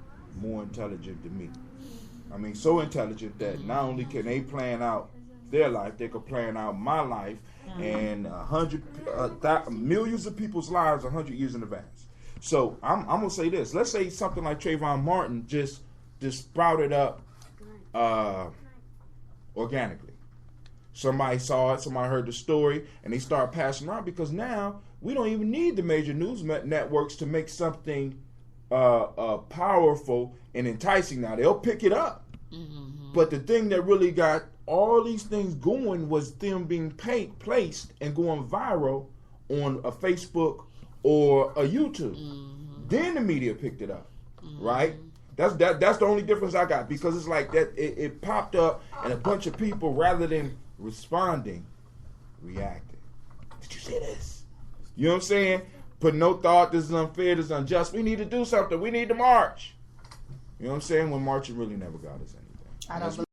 more intelligent than me. I mean, so intelligent that not only can they plan out their life, they can plan out my life and millions of people's lives 100 years in advance. So I'm gonna say this. Let's say something like Trayvon Martin just sprouted up organically. Somebody saw it, somebody heard the story, and they start passing around because now we don't even need the major news networks to make something powerful and enticing. Now they'll pick it up, but the thing that really got all these things going was them being placed and going viral on a Facebook or a YouTube. Then the media picked it up, right? That's the only difference I got because it's like that. It popped up and a bunch of people, rather than responding, reacted. Did you see this? You know what I'm saying? Put no thought. This is unfair. This is unjust. We need to do something. We need to march. You know what I'm saying? When marching really never got us anything. I don't believe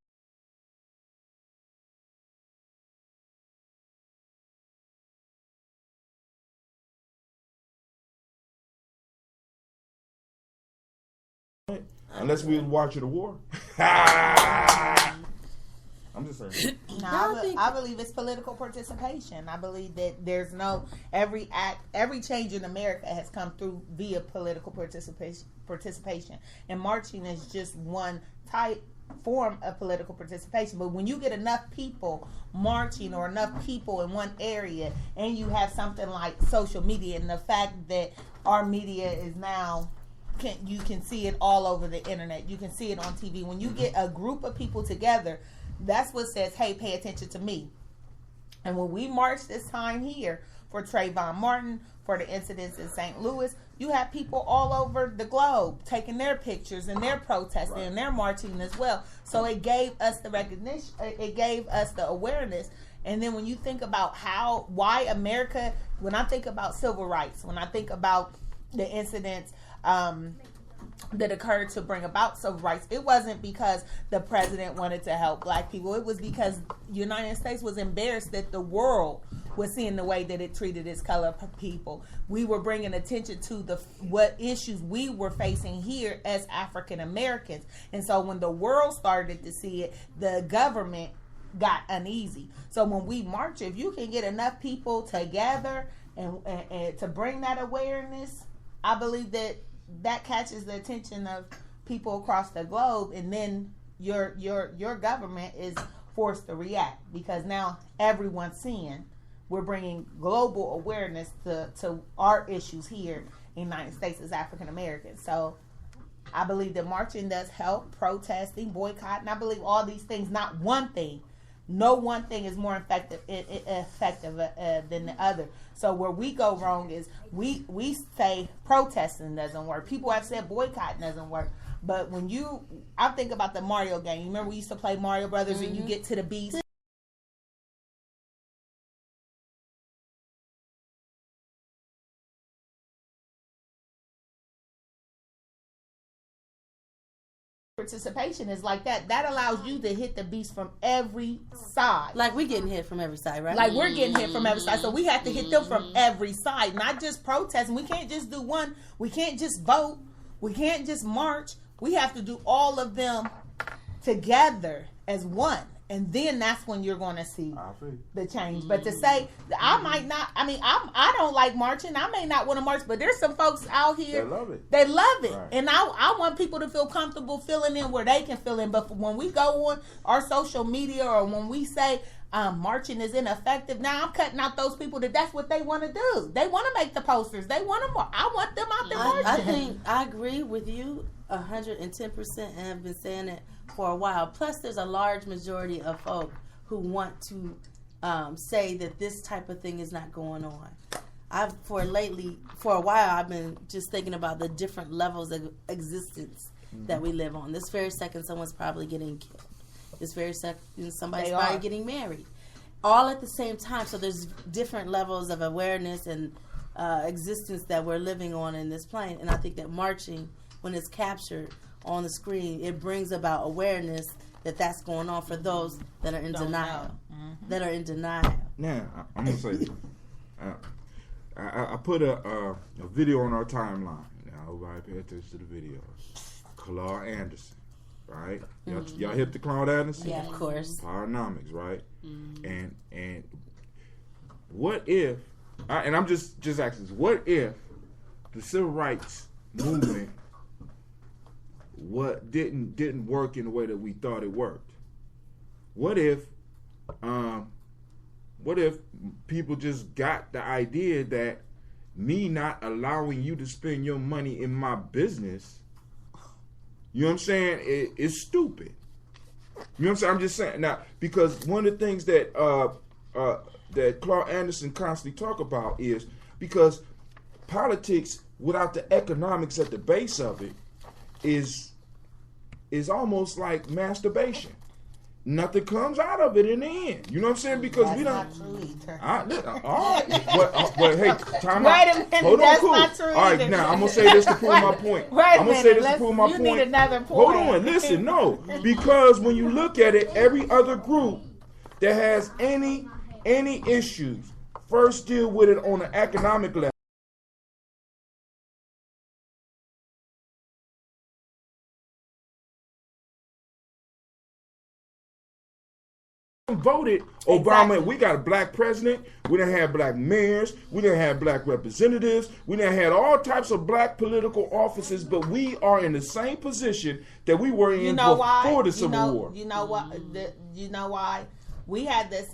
Unless we was watching the war. I'm just saying. No, I believe it's political participation. I believe that there's every change in America has come through via political participation. And marching is just one form of political participation. But when you get enough people marching or enough people in one area and you have something like social media and the fact that our media is now you can see it all over the internet. You can see it on TV. When you get a group of people together, that's what says, hey, pay attention to me. And when we marched this time here for Trayvon Martin, for the incidents in St. Louis, you have people all over the globe taking their pictures and their protesting and their marching as well. So it gave us the recognition, it gave us the awareness. And then when you think about why America, when I think about civil rights, when I think about the incidents that occurred to bring about civil rights, it wasn't because the president wanted to help black people. It was because the United States was embarrassed that the world was seeing the way that it treated its color people. We were bringing attention to what issues we were facing here as African Americans. And so when the world started to see it, the government got uneasy. So when we march, if you can get enough people together and to bring that awareness, I believe that catches the attention of people across the globe, and then your government is forced to react because now everyone's seeing we're bringing global awareness to our issues here in the United States as African Americans. So I believe that marching does help, protesting, boycotting. I believe all these things, not one thing. No one thing is more effective than the other. So where we go wrong is we say protesting doesn't work. People have said boycotting doesn't work. But when I think about the Mario game. You remember we used to play Mario Brothers and you get to the beast. Participation is like that. That allows you to hit the beast from every side. Like we getting hit from every side, right? Like we're getting hit from every side. So we have to hit them from every side, not just protesting. We can't just do one. We can't just vote. We can't just march. We have to do all of them together as one. And then that's when you're going to see the change. But to say, I might not, I don't like marching. I may not want to march, but there's some folks out here. They love it. They love it. Right. And I want people to feel comfortable filling in where they can fill in. But when we go on our social media or when we say marching is ineffective, now I'm cutting out those people that's what they want to do. They want to make the posters. They want to, I want them out there marching. I think I agree with you 110% and have been saying it for a while. Plus, there's a large majority of folk who want to say that this type of thing is not going on. For a while, I've been just thinking about the different levels of existence that we live on. This very second, someone's probably getting killed. This very second, somebody's probably getting married. All at the same time. So there's different levels of awareness and existence that we're living on in this plane. And I think that marching, when it's captured on the screen, it brings about awareness that that's going on for those that are in denial. That are in denial. Now, I'm going to say this. I put a video on our timeline. Now, everybody pay attention to the video. Claude Anderson, right? Y'all hip to Claude Anderson? Yeah, of course. Powernomics, right? And what if, and I'm just asking this, what if the civil rights movement didn't work in the way that we thought it worked? What if people just got the idea that me not allowing you to spend your money in my business, you know what I'm saying, is stupid. You know what I'm saying? I'm just saying now, because one of the things that that Claude Anderson constantly talk about is because politics without the economics at the base of it is almost like masturbation. Nothing comes out of it in the end. You know what I'm saying? Because that's we don't. Not true either. All right. But hey, time Wait out. a minute. Hold on, That's cool. not true All right, either. now I'm gonna say this to prove my point. Wait a I'm gonna minute. say this to prove my You point. need another Hold point. on, listen, no, because when you look at it, every other group that has any issues first deal with it on an economic level. Voted Obama. Exactly. We got a black president. We done had black mayors. We done had black representatives. We done had all types of black political offices. But we are in the same position that we were in before the Civil War. You know what? You know why? We had this.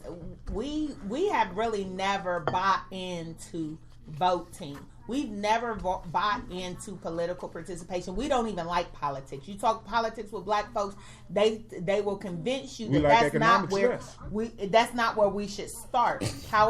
We have really never bought into voting. We've never bought into political participation. We don't even like politics. You talk politics with black folks, they will convince you that that's not where that's not where we should start. However,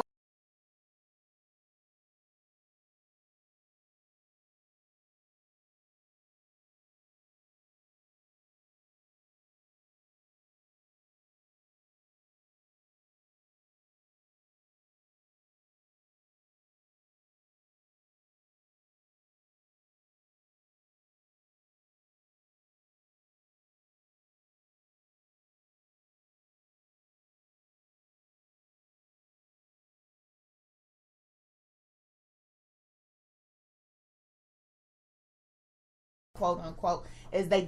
quote unquote, is they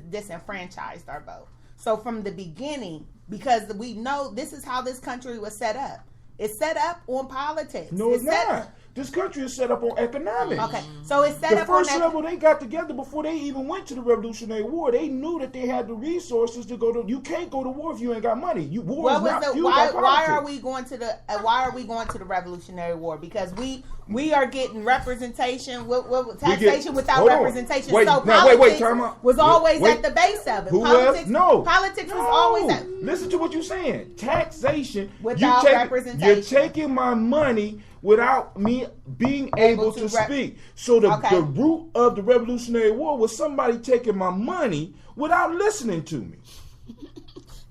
disenfranchised our vote. So from the beginning, because we know this is how this country was set up. It's set up on politics. No, it's not. This country is set up on economics. Okay, so it's set The up on first level they got together before they even went to the Revolutionary War. They knew that they had the resources to go to. You can't go to war if you ain't got money. War is not fueled by politics. Why are we going to the Revolutionary War? Because we are getting representation with taxation without representation. Politics time out. was always at the base of it. Politics was always at. Listen to what you're saying. Taxation without representation. You're taking my money without me being able to speak. So the root of the Revolutionary War was somebody taking my money without listening to me.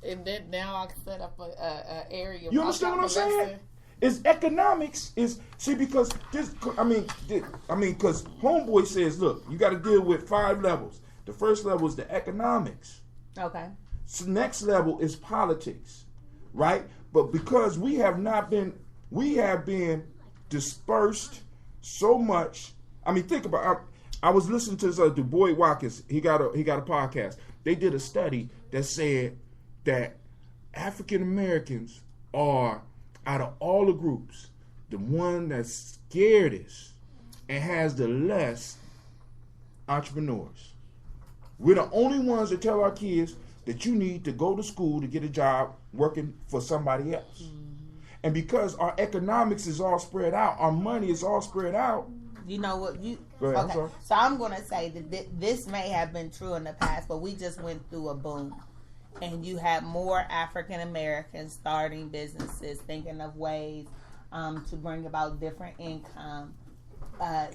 And then now I can set up a area. You understand what I'm saying? It's economics. Because because Homeboy says, look, you got to deal with 5 levels. The first level is the economics. Okay. So next level is politics, right? But because we have been dispersed so much. I mean, think about. I was listening to Du Bois Watkins. He got a podcast. They did a study that said that African Americans are, out of all the groups, the one that's scaredest and has the less entrepreneurs. We're the only ones that tell our kids that you need to go to school to get a job working for somebody else. Mm-hmm. And because our economics is all spread out, our money is all spread out. You know what? Go ahead, okay. So I'm going to say that this may have been true in the past, but we just went through a boom. And you have more African Americans starting businesses, thinking of ways to bring about different income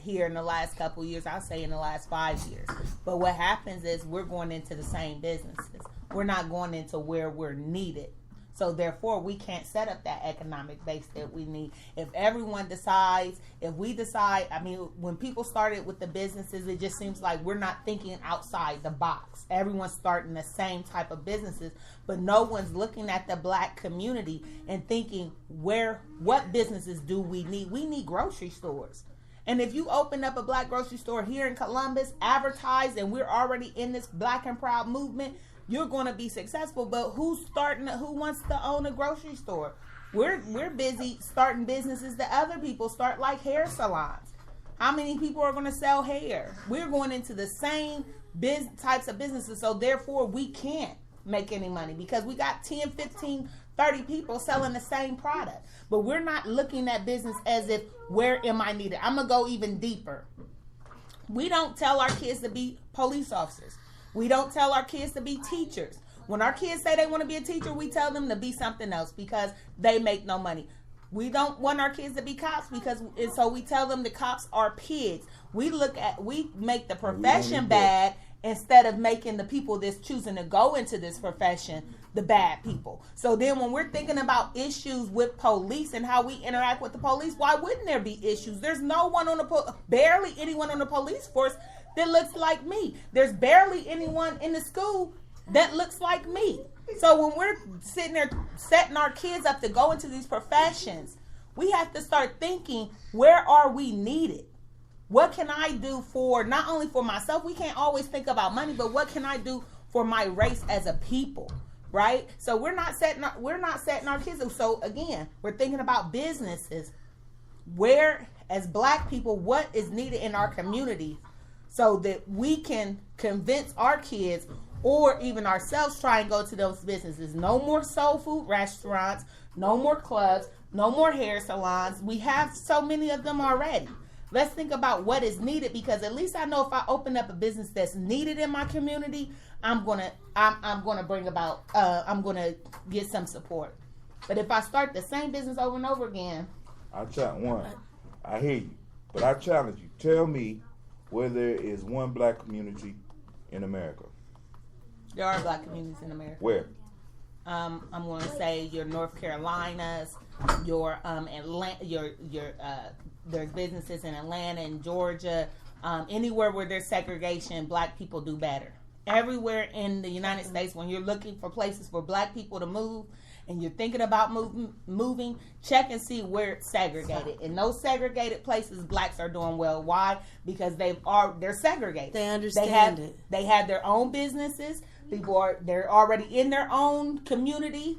here in the last couple of years. I'll say in the last 5 years. But what happens is we're going into the same businesses. We're not going into where we're needed. So therefore, we can't set up that economic base that we need. If everyone decides, when people started with the businesses, it just seems like we're not thinking outside the box. Everyone's starting the same type of businesses, but no one's looking at the black community and thinking, what businesses do we need? We need grocery stores. And if you open up a black grocery store here in Columbus, advertise, and we're already in this Black and Proud movement, you're going to be successful. But who wants to own a grocery store? We're busy starting businesses that other people start, like hair salons. How many people are going to sell hair? We're going into the same types of businesses, so therefore we can't make any money because we got 10, 15, 30 people selling the same product. But we're not looking at business as if, where am I needed? I'm going to go even deeper. We don't tell our kids to be police officers. We don't tell our kids to be teachers. When our kids say they want to be a teacher, we tell them to be something else because they make no money. We don't want our kids to be cops so we tell them the cops are pigs. We make the profession bad instead of making the people that's choosing to go into this profession the bad people. So then when we're thinking about issues with police and how we interact with the police, why wouldn't there be issues? There's barely anyone on the police force that looks like me. There's barely anyone in the school that looks like me. So when we're sitting there setting our kids up to go into these professions, we have to start thinking, where are we needed? What can I do for, not only for myself, we can't always think about money, but what can I do for my race as a people, right? So we're not setting our kids up. So again, we're thinking about businesses. Where, as black people, what is needed in our community so that we can convince our kids or even ourselves try and go to those businesses. No more soul food restaurants, no more clubs, no more hair salons. We have so many of them already. Let's think about what is needed, because at least I know if I open up a business that's needed in my community, I'm gonna get some support. But if I start the same business over and over again, I hear you, but I challenge you. Tell me where there is one black community in America. There are black communities in America. Where? I'm going to say your North Carolinas, your Atlanta, there's businesses in Atlanta and Georgia. Anywhere where there's segregation, black people do better. Everywhere in the United States, when you're looking for places for black people to move and you're thinking about moving, check and see where it's segregated. In those segregated places, blacks are doing well. Why? Because they're segregated. They understand it. They have their own businesses. They're already in their own community.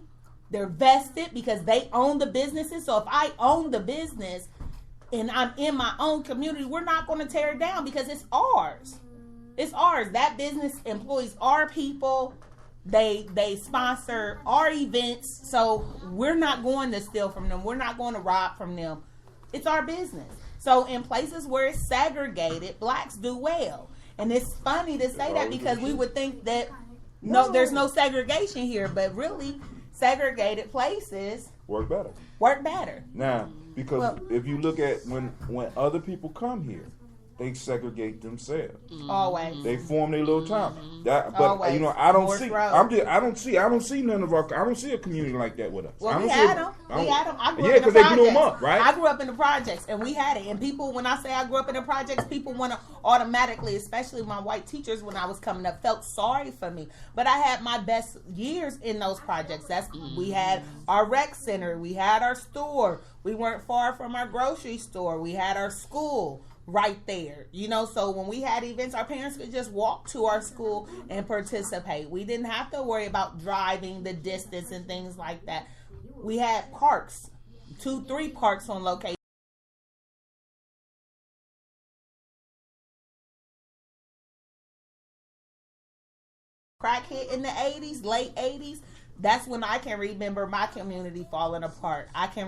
They're vested because they own the businesses. So if I own the business and I'm in my own community, we're not going to tear it down because it's ours. It's ours. That business employs our people. They sponsor our events. So we're not going to steal from them. We're not going to rob from them. It's our business. So in places where it's segregated, blacks do well. And it's funny to say that because we would think that there's no segregation here, but really segregated places work better. Work better. Now, Because Well- if you look at when other people come here, they segregate themselves. Always. They form their little town. But Always. you know, I don't Morse see. Road. I don't see none of our. I don't see a community like that with us. I Well, don't we see had a- them. I We don't- had them. I grew Yeah, up in the 'cause they blew projects. 'em up, right? I grew up in the projects, and we had it. And people, when I say I grew up in the projects, people want to automatically, especially my white teachers when I was coming up, felt sorry for me. But I had my best years in those projects. We had our rec center, we had our store, we weren't far from our grocery store, we had our school right there, you know. So when we had events, our parents could just walk to our school and participate. We didn't have to worry about driving the distance and things like that. We had parks, 2-3 parks on location. Crack hit in the 80s, late 80s. That's when I can remember my community falling apart. I can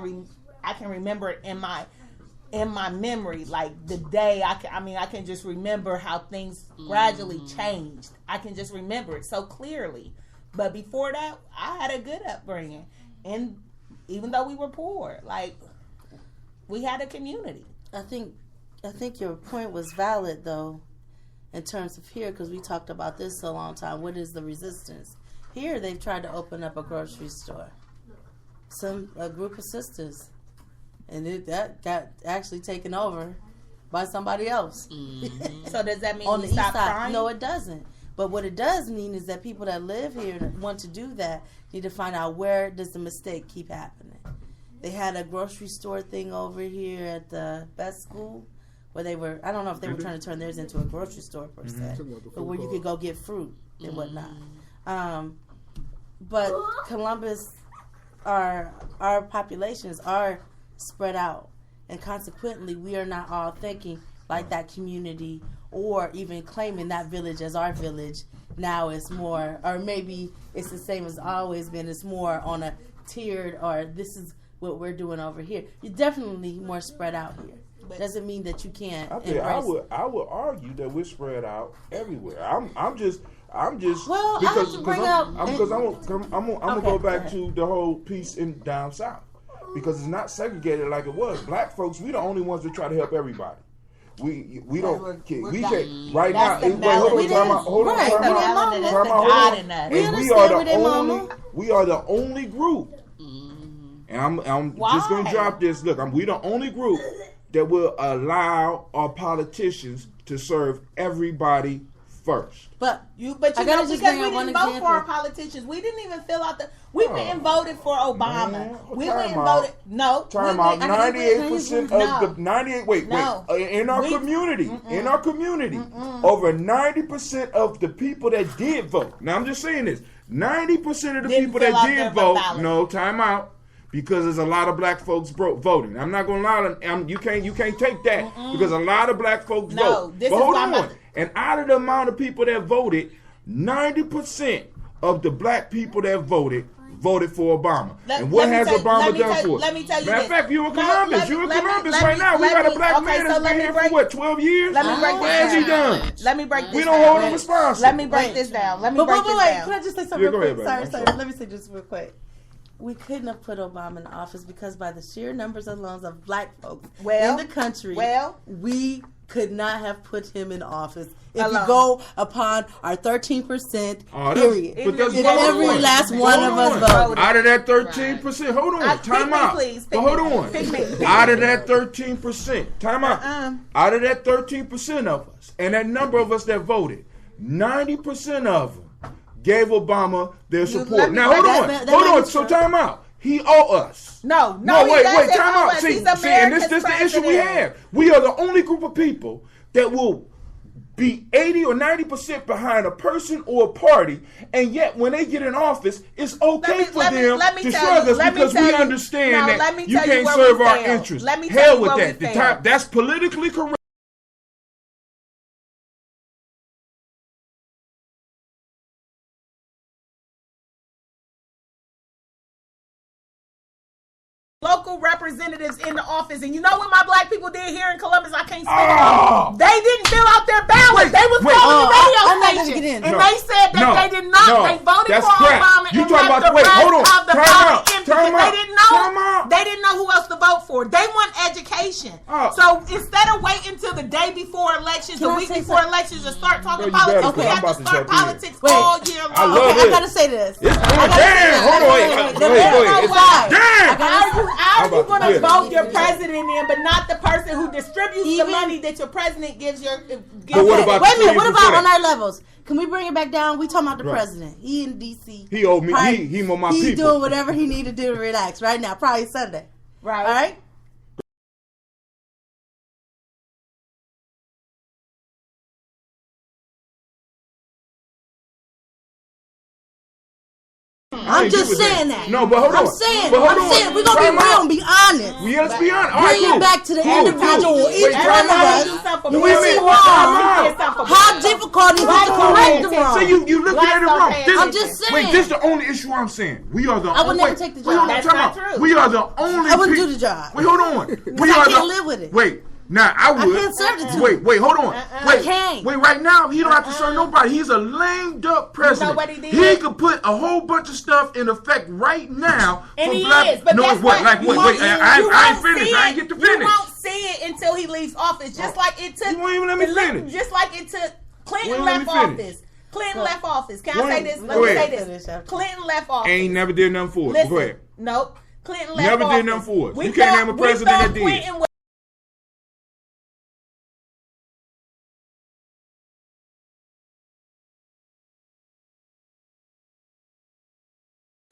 remember it in my memory, like the day. I can just remember how things gradually changed. I can just remember it so clearly. But before that, I had a good upbringing, and even though we were poor, like we had a community. I think your point was valid though, in terms of here, because we talked about this a long time. What is the resistance? Here they've tried to open up a grocery store. A group of sisters, and that got actually taken over by somebody else. So does that mean On we the east stop side? trying? No, it doesn't. But what it does mean is that people that live here and want to do that need to find out where does the mistake keep happening. They had a grocery store thing over here at the Best School where they were, I don't know if they were trying to turn theirs into a grocery store per se, but where you could go get fruit and whatnot. But Columbus, our populations are spread out, and consequently we are not all thinking like that community or even claiming that village as our village. Now it's more, or maybe it's the same as always been, it's more on a tiered, or this is what we're doing over here. You're definitely more spread out here. Doesn't mean that you can't I embrace. would argue that we're spread out everywhere. I'm just Well, I have to bring up- I'm gonna Okay, go go back ahead. to the whole piece in down south, because it's not segregated like it was. Black folks, we the only ones that try to help everybody. We don't we're we God. can't right That's now. the Wait, hold We on, time out, hold on, right, time we out, didn't know That's that. the time out, God hold in on. us. We And we understand are with the their only mama. we are the only group. And I'm just gonna Why? drop this. Look, we the only group that will allow our politicians to serve everybody first. But You I gotta know, just because bring we up one didn't vote example. for our politicians. We didn't even fill out we went and voted for Obama. Man, We time went and out. voted. No, Time we out. went- 98% No. of the 98. Wait. No. In our We- community, over 90% of the people that did vote. Now I'm just saying this. 90% of the Didn't people fill that out their did vote. ballot. No, time out. Because there's a lot of black folks voting. I'm not gonna lie. You can't take that because a lot of black folks No, vote. this But is hold why I'm on. about to- And out of the amount of people that voted, 90% of the black people that voted for Obama. And what has Obama done for us? Let me tell you Matter of this. fact, you in No, Columbus. let me- You in let me- Columbus let right me- now. We let got a me- black okay, man so that's let been me here break- for what, 12 years? Let me break What this has he down. done? Let me break this We down. don't hold him responsible. Let me break Wait. this down. Let me But break wait, this wait, down. can I just say something Yeah, real go ahead, quick? baby. I'm Sorry. sorry. Let me say this real quick. We couldn't have put Obama in office because by the sheer numbers alone of black folks Well, in the country, we could not have put him in office. If Alone. you go upon our 13%, Oh, that's- period. but that's If hold every on. last one Hold of us on. voted. Out of that 13%, hold on, Pick time me, out. please. But hold on. Pick me. Out of that 13%, time out. Out of that 13% of us, and that number of us that voted, 90% of them gave Obama their support. let me- Now hold on, that hold may on. be So true. time out. He owe us. No, Wait, he doesn't time owe out. us. See, He's and this America's the issue we president. have. We are the only group of people that will be 80 or 90% behind a person or a party, and yet when they get in office, it's okay for them to shrug us because we understand that you can't serve our interests. Let me tell Hell you with where that. we The failed. time, that's politically correct. local representatives in the office. And you know what my black people did here in Columbus? I can't say Oh. it. They didn't fill out their ballots. Wait, They was wait. calling the radio I'm not gonna station. get in. And No. they said that No. they did not. No. They voted That's for crap. Obama You and talking left about- the wait, rest hold on. of the Time ballot out. empty. Time They out. didn't know. Time out. They didn't know who else to vote for. They want education. Oh. So instead of waiting until the day before elections, Can the I week say before something? elections, to start talking No, you better, politics, we because have I'm to about to start jump in. politics Wait. all year long. I love Okay, it. I gotta say this. It's I gotta say damn. this. Hold on. Wait, Wait, wait, wait, wait. wait. It's why. Damn. How are you going to yeah. vote your president in, but not the person who distributes the Even- money that your president gives your? But what about Wait a minute. the What about 20%? on our levels? Can we bring it back down? We talking about the Right. president. He in D.C. He owe me. Right. He owe my He's people. Oh, doing whatever he need to do to relax right now. Probably Sunday. Right. All right. I'm ain't just good with saying that. that. No, but hold on. I'm saying. But hold I'm on. saying we're gonna Time be real out. and be honest. Well, let's be honest. All right, Bring cool. it back to the Cool, individual. cool. Each Wait, one time of out. us. Do something When for we us. see Time wrong, out. how difficult is it to Black correct the people- wrong? So you looking Blacks at it don't wrong. pay This- I'm just saying. Wait, this is the only issue I'm saying. We are the. I would never wait, take the wait, hold job. on, That's time not out. true. We are the only. I wouldn't do pe- the job. Wait, hold on. We I are can't the. live with it. Wait. Now I would. can't serve the two. Wait, hold on. Wait, can't. wait. Right now, he don't have to serve nobody. He's a lame duck president. what he did? He could put a whole bunch of stuff in effect right now. And for he black. is, but no, guess what? Like You what? won't- Wait, I you ain't won't finished. see I ain't it. get to finish. You won't see it until he leaves office. Just like it took. You won't even let me finish. Just like it took. Clinton You won't let left me finish. office. Clinton left office. Can Go I say ahead. this? Go Let me say ahead. this. Clinton left office. Ain't never did nothing for us. Listen, Go ahead. nope. Clinton left Never office. did nothing for us. We You can't thought- name a we president thought that did. Clinton was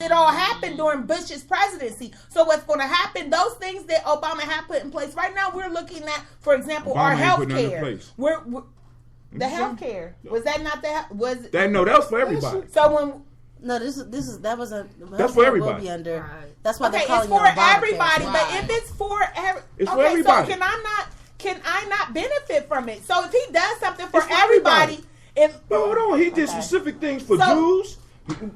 it all happened during Bush's presidency. So what's going to happen? Those things that Obama had put in place. Right now, we're looking at, for example, our Obama ain't health put nothing in care. place. We're the health care. Was that not that? Was That no, that was for everybody. so when? No, this is that was a. That's for everybody. Will be under. Right. That's why Okay, they're it's calling for it Obamacare. everybody. But Right. if it's for It's for okay, everybody. so can I not benefit from it? So if he does something for It's for everybody, if But hold on, he did specific things for So- Jews.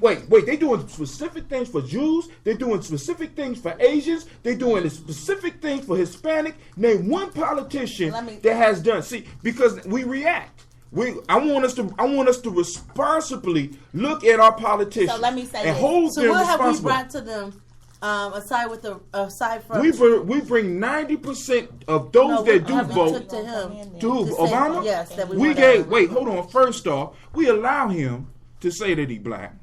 Wait, they doing specific things for Jews. They're doing specific things for Asians. They're doing specific things for Hispanic. Name one politician Let me- that has done. See, because we react. I want us to responsibly look at our politicians. So let me say and this. hold So them what have we responsible. brought to them? Aside from We bring 90% of those No, that do have we vote took to him to who? to say, Obama? yes, that we we want gave. to- Wait, hold on. First off, we allow him to say that he black.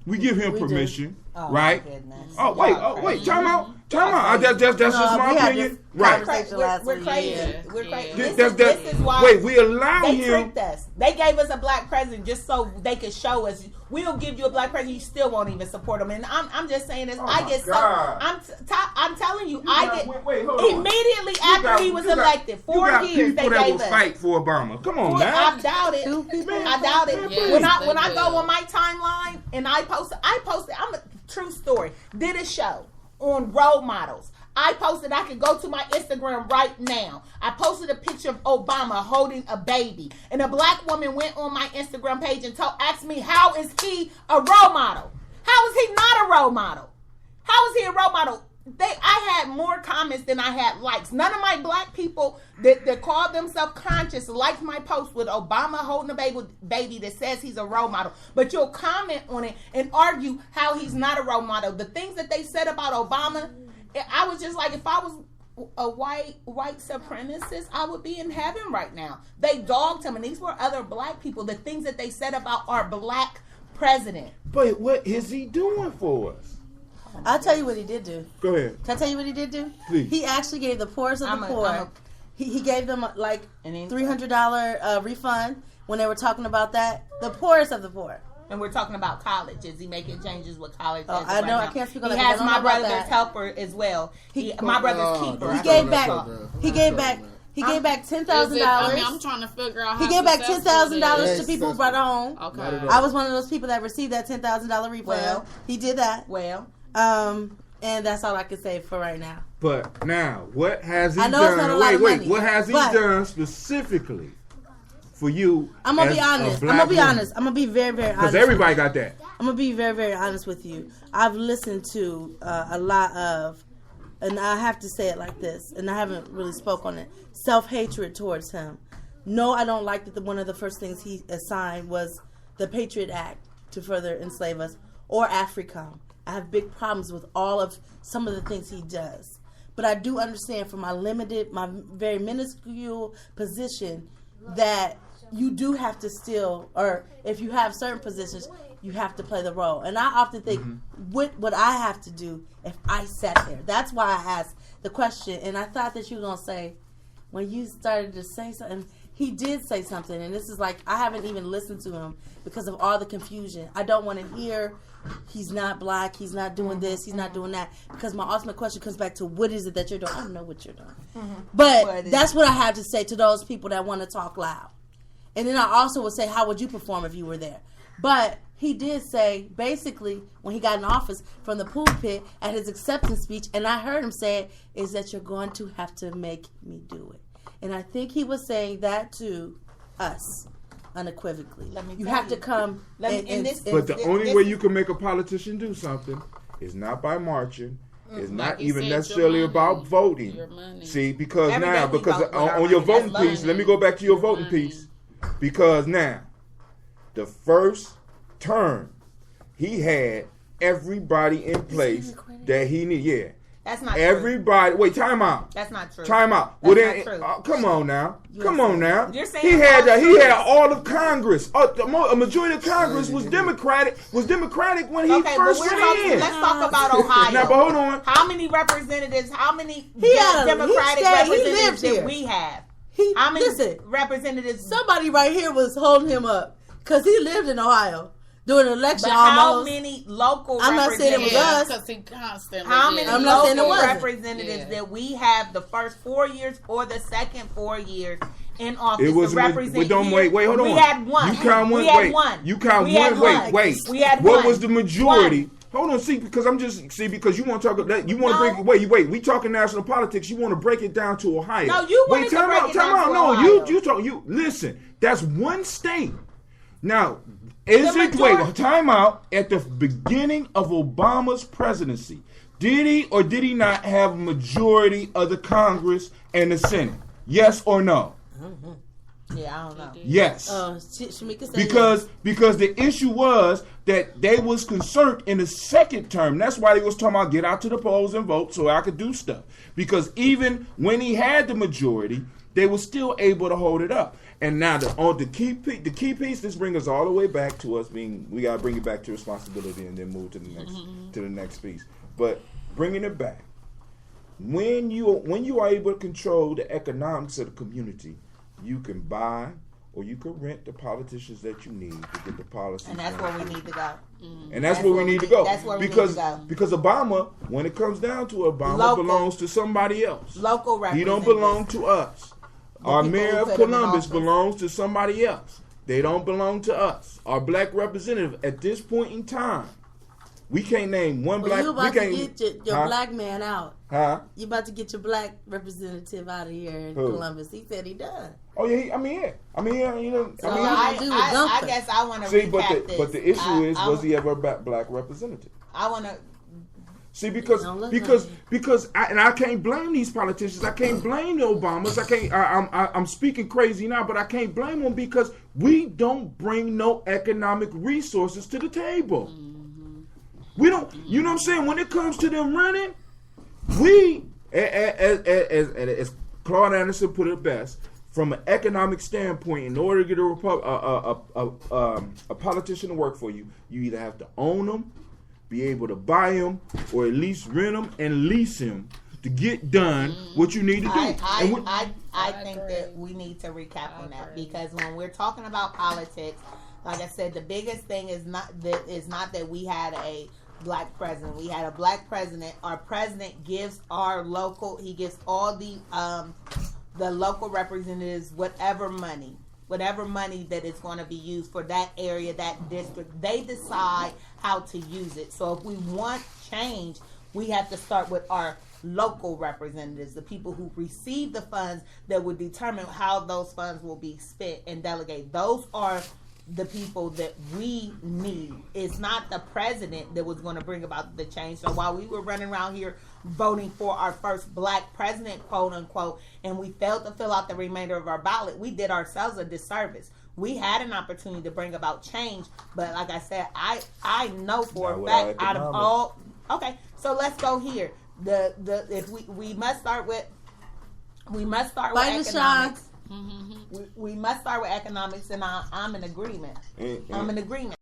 We give him We do. permission, Oh, my right? goodness. Oh wait, Y'all wait. crazy. Time out. That's just No, my we had opinion, this right? conversation we're, last we're week. crazy. Yeah. We're crazy. Yeah. This is why Wait, we allow they him. tricked us. They gave us a black president just so they could show us. We'll give you a black president. You still won't even support him. And I'm just saying this. Oh I my get so. God. I'm telling you. got- I get wait, hold on. immediately You after got- he was you got- elected. you 4 got years they people that gave will us. fight for Obama. Come on, I man. doubt it. Two people? I doubt it. Yes, when I they go will. on my timeline and I posted. I'm a true story. Did a show on role models. I posted. I can go to my Instagram right now. I posted a picture of Obama holding a baby, and a black woman went on my Instagram page and asked me, "How is he a role model? How is he not a role model? How is he a role model?" I had more comments than I had likes. None of my black people that call themselves conscious liked my post with Obama holding a baby that says he's a role model. But you'll comment on it and argue how he's not a role model. The things that they said about Obama, I was just like, if I was a white supremacist, I would be in heaven right now. They dogged him, and these were other black people. The things that they said about our black president. But what is he doing for us? I'll tell you what he did do. Go ahead. Can I tell you what he did do? Please. He actually gave the poorest of the poor. He gave them like And then- $300 refund when they were talking about that. The poorest of the poor. And we're talking about college. Is he making changes with college? Oh, as of I right know. I now? can't speak on He that 'cause has I don't my know about brother's that. helper as well. My brother's keeper. He That's gave not back. so bad. He gave back. He gave back $10,000. I mean, I'm trying to figure out how He gave back successful $10,000 it to is. people who brought it home. Okay. I was one of those people that received that $10,000 refund. Well. He did that. Well, And that's all I can say for right now. But now, what has he I know it's done? not a lot of money, What has he but- done specifically for you? I'm gonna as be a honest. I'm black gonna be woman? honest. I'm gonna be very, very honest. Because everybody got that. I'm gonna be very, very honest with you. I've listened to a lot of and I have to say it like this, and I haven't really spoke on it, self-hatred towards him. No, I don't like that one of the first things he assigned was the Patriot Act to further enslave us, or AFRICOM. I have big problems with some of the things he does. But I do understand from my very minuscule position that you do have to still, or if you have certain positions, you have to play the role. And I often think, what would I have to do if I sat there? That's why I asked the question. And I thought that you were going to say, when you started to say something, he did say something. And this is like, I haven't even listened to him because of all the confusion. I don't want to hear he's not black, he's not doing this, he's not doing that. Because my ultimate question comes back to, what is it that you're doing? I don't know what you're doing. But that's what I have to say to those people that want to talk loud. And then I also would say, how would you perform if you were there? But he did say, basically, when he got in office, from the pulpit at his acceptance speech, and I heard him say it, is that you're going to have to make me do it. And I think he was saying that to us unequivocally. You have to come. But the only way you can make a politician do something is not by marching. It's not even necessarily about voting. See, because on your voting piece, let me go back to your voting piece. Because now, the first term, he had everybody in place that he needed. Yeah. That's not everybody. True. Wait, time out. That's not true. Time out. That's not true. Come on now. Come on now. You're saying he had all of Congress. A majority of Congress was Democratic. When he first went in. Let's talk about Ohio. Now, but hold on. How many representatives? How many Democratic representatives did we have? How many representatives? Somebody right here was holding him up because he lived in Ohio during an election. But how many local I'm not saying it was us. Because he constantly how many local representatives did we have the first 4 years or the second 4 years in office to represent wait, hold on. We had one. You count one. You count one. Wait. We had what one. was the majority? One. Hold on, because you want to talk that you want to bring wait. We talking national politics. You want to break it down to Ohio. No, you want to break it down to Ohio. No, you listen. That's one state. Now, time out. At the beginning of Obama's presidency, did he or did he not have a majority of the Congress and the Senate? Yes or no? Mm-hmm. Yeah, I don't know. Yes. Shamika said because the issue was that they was concerned in the second term. That's why they was talking about get out to the polls and vote so I could do stuff. Because even when he had the majority, they were still able to hold it up. And now the key piece, this brings us all the way back to us being, we got to bring it back to responsibility and then move to the next piece. But bringing it back, when you are able to control the economics of the community, you can buy or you can rent the politicians that you need to get the policies. And that's where we need to go. And that's where we need to go. That's where we need to go. Because Obama, when it comes down to Obama, belongs to somebody else. Local representatives. He don't belong to us. Our mayor of Columbus belongs to somebody else. They don't belong to us. Our black representative at this point in time, we can't name one black. You about to get your black man out. Huh? You about to get your black representative out of here in Columbus. He said he done. Oh yeah, I guess I want to recap this. But the issue is, was he ever a black representative? I want to. See, because I can't blame these politicians. I can't blame the Obamas. I'm speaking crazy now, but I can't blame them because we don't bring no economic resources to the table. We don't. You know what I'm saying? When it comes to them running, we, as Claude Anderson put it best, from an economic standpoint, in order to get a politician to work for you, you either have to own them, be able to buy him, or at least rent him and lease him to get done what you need to do. I think that we need to recap on that, because when we're talking about politics, like I said, the biggest thing is not that we had a black president. We had a black president. Our president gives he gives all the local representatives whatever money that is going to be used for that area, that district. They decide how to use it. So if we want change, we have to start with our local representatives, the people who receive the funds that would determine how those funds will be spent and delegated. Those are the people that we need. It's not the president that was going to bring about the change. So while we were running around here voting for our first black president, quote unquote, and we failed to fill out the remainder of our ballot, we did ourselves a disservice. We had an opportunity to bring about change, but like I said, I know for a fact out of all. Okay, so let's go here. If we must start with economics. We must start with economics, and I'm in agreement. I'm in agreement.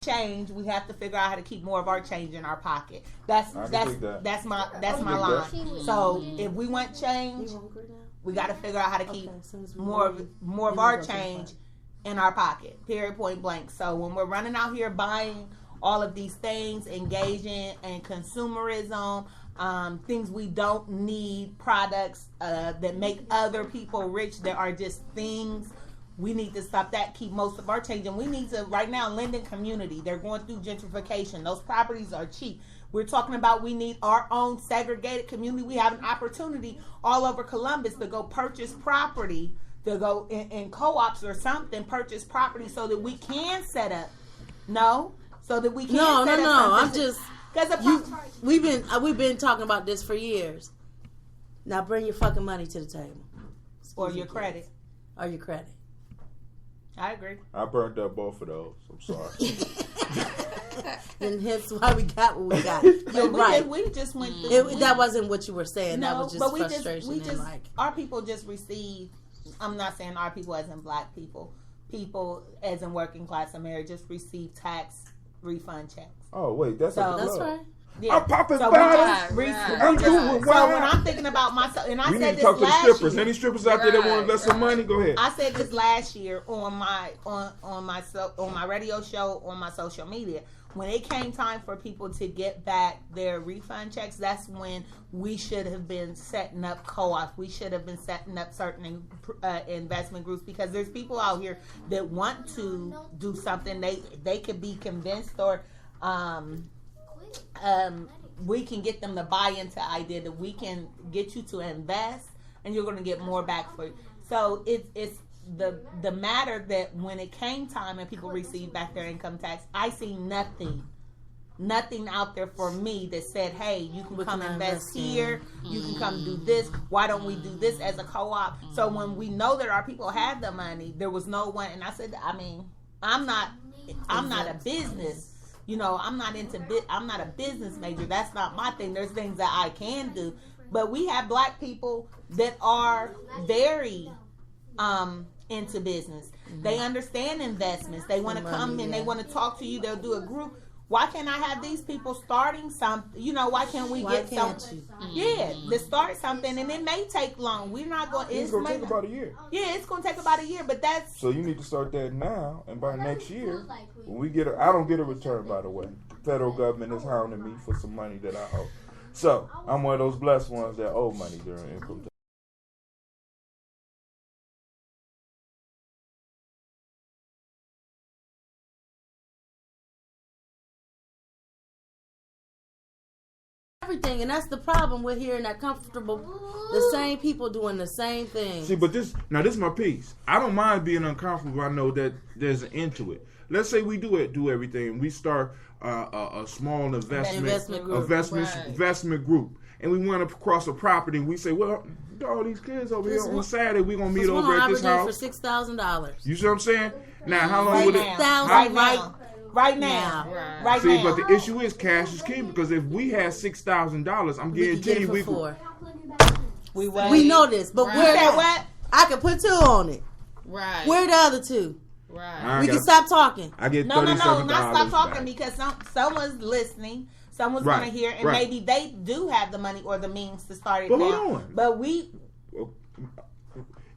Change, we have to figure out how to keep more of our change in our pocket. That's my line. So if we want change, we got to figure out how to keep more of our change in our pocket. Period. Point blank. So when we're running out here buying all of these things, engaging in consumerism, things we don't need, products that make other people rich that are just things. We need to stop that, keep most of our change. And we need to, right now, Linden community, they're going through gentrification. Those properties are cheap. We're talking about we need our own segregated community. We have an opportunity all over Columbus to go purchase property, to go in co-ops or something, purchase property so that we can set up. So that we can set up. I'm just... We've been talking about this for years. Now bring your fucking money to the table. Or your credit. Or your credit. I agree. I burned up both of those. I'm sorry. And hence why we got what we got. You're right. We just went through. That wasn't what you were saying. No, that was just but frustration. Our people just receive. I'm not saying our people as in black people. People as in working class America just receive tax refund checks. Oh wait, that's right. Yeah. I'm popping bottles. I'm doing So when I'm thinking about myself, and I we said need to this talk to the last strippers. year. Any strippers out there that want to invest some money? Go ahead. I said this last year on my radio show, on my social media. When it came time for people to get back their refund checks, that's when we should have been setting up co-ops. We should have been setting up certain investment groups, because there's people out here that want to do something. They could be convinced, or we can get them to buy into the idea that we can get you to invest and you're going to get more back for it. So it's the matter that when it came time and people received back their income tax, I see nothing out there for me that said, hey, you can come invest here, you can come do this, why don't we do this as a co-op? So when we know that our people had the money, there was no one, and I said, I mean, I'm not a business, I'm not a business major. That's not my thing. There's things that I can do, but we have black people that are very into business. They understand investments. They want to come and they want to talk to you. They'll do a group. Why can't I have these people starting something? Why can't we get something? Yeah, to start something, and it may take long. We're not going. It's going to take about a year. Yeah, it's going to take about a year, but that's. So you need to start that now, and by next year, when we get I don't get a return, by the way. The federal government is hounding me for some money that I owe. So I'm one of those blessed ones that owe money during income tax. Everything, and that's the problem with hearing that comfortable, the same people doing the same thing. See, but this is my piece. I don't mind being uncomfortable. I know that there's an end to it. Let's say we do everything. We start a small investment group, and we went across a property, and we say, well, all these kids over here on Saturday, we're gonna meet over at this house for $6,000. You see what I'm saying? Now, how long would it? Right now. See, but the issue is cash is king, because if we had $6,000, I'm guaranteeing we could. We know this, but where that? I can put 2 on it. Right. Where the other 2? Right. We can stop talking. I get not stop talking, because someone's listening. Someone's going to hear, and maybe they do have the money or the means to start it now. But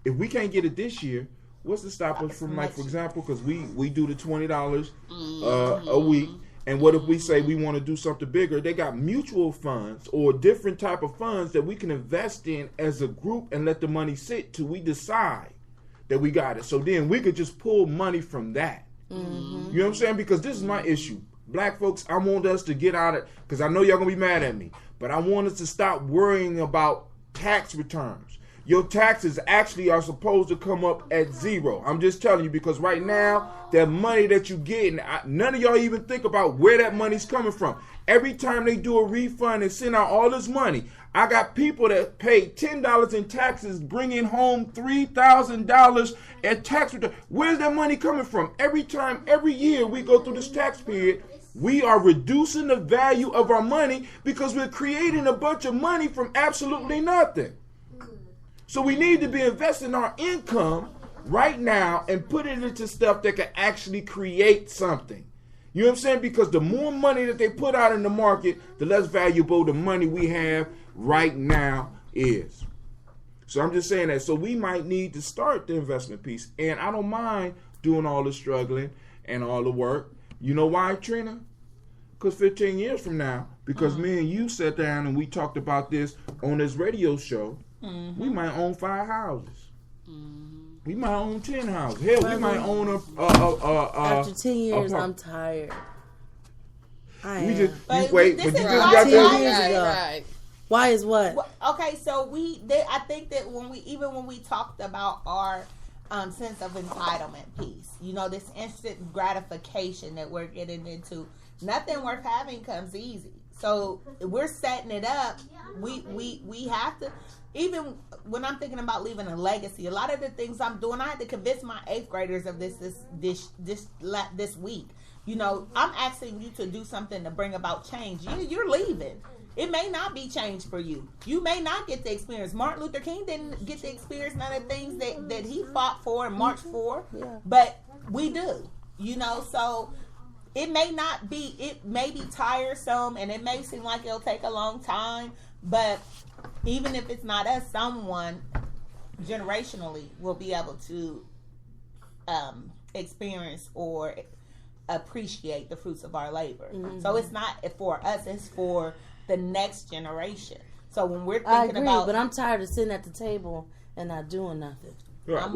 if we can't get it this year, what's to stop us from, like, for example, because we do the $20 a week, and what if we say we want to do something bigger? They got mutual funds or different type of funds that we can invest in as a group and let the money sit till we decide that we got it. So then we could just pull money from that. Mm-hmm. You know what I'm saying? Because this is my issue. Black folks, I want us to get out of, because I know y'all going to be mad at me, but I want us to stop worrying about tax returns. your taxes actually are supposed to come up at zero. I'm just telling you, because right now, that money that you getting, none of y'all even think about where that money's coming from. Every time they do a refund and send out all this money, I got people that paid $10 in taxes, bringing home $3,000 in tax return. Where's that money coming from? Every year we go through this tax period, we are reducing the value of our money because we're creating a bunch of money from absolutely nothing. So we need to be investing our income right now and put it into stuff that can actually create something. You know what I'm saying? Because the more money that they put out in the market, the less valuable the money we have right now is. So I'm just saying that. So we might need to start the investment piece. And I don't mind doing all the struggling and all the work. You know why, Trina? Because 15 years from now, because me and you sat down and we talked about this on this radio show, we might own 5 houses. We might own 10 houses. Hell, we might own after 10 years, I'm tired. But you just got 10 to. years ago. Right. Why is what? Okay, so I think that when we talked about our sense of entitlement piece, this instant gratification that we're getting into, nothing worth having comes easy. So we're setting it up. We have to. Even when I'm thinking about leaving a legacy, a lot of the things I'm doing, I had to convince my 8th graders of this week. I'm asking you to do something to bring about change. You're leaving. It may not be change for you. You may not get the experience. Martin Luther King didn't get to experience none of the things that he fought for and marched for, but we do. So it may be tiresome and it may seem like it'll take a long time, but even if it's not us, someone generationally will be able to experience or appreciate the fruits of our labor. So it's not for us, it's for the next generation. So when we're thinking about, but I'm tired of sitting at the table and not doing nothing. Right.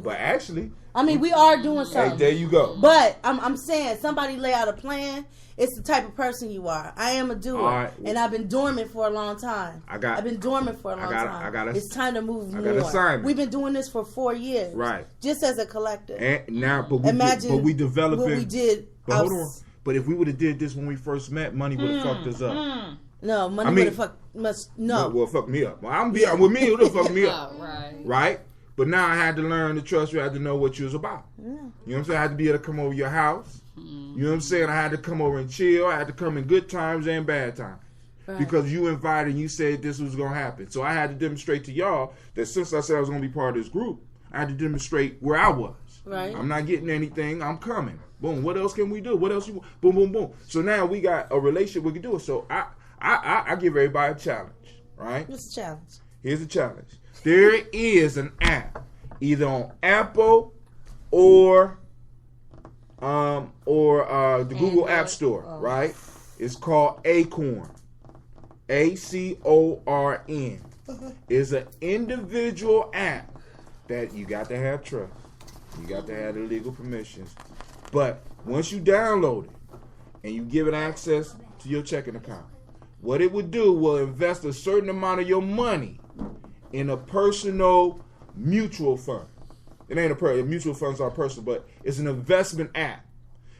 But actually, I mean, we are doing something. Hey, there you go. But I'm saying, somebody lay out a plan. It's the type of person you are. I am a doer, and I've been dormant for a long time. I've been dormant for a long time. It's time to move more. Got assignment. We've been doing this for 4 years, right? Just as a collective. And now, but we developed what we did. But hold on. But if we would have did this when we first met, money would have fucked us up. No, money would have fucked us. No, well, fuck me up. Well, I'm be with me. It would have fucked me up. Right. But now I had to learn to trust you. I had to know what you was about. You know what I'm saying? I had to be able to come over your house. You know what I'm saying? I had to come over and chill. I had to come in good times and bad times. Right. Because you invited and you said this was going to happen. So I had to demonstrate to y'all that since I said I was going to be part of this group, I had to demonstrate where I was. Right. I'm not getting anything. I'm coming. Boom. What else can we do? What else you want? Boom, boom, boom. So now we got a relationship we can do it. So I give everybody a challenge. Right? What's the challenge? Here's the challenge. There is an app, either on Apple or the Google App Store, right? It's called Acorn. ACORN. It's an individual app that you got to have trust. You got to have the legal permissions. But once you download it and you give it access to your checking account, what it would do will invest a certain amount of your money in a personal mutual fund. It ain't mutual funds are personal, but it's an investment app.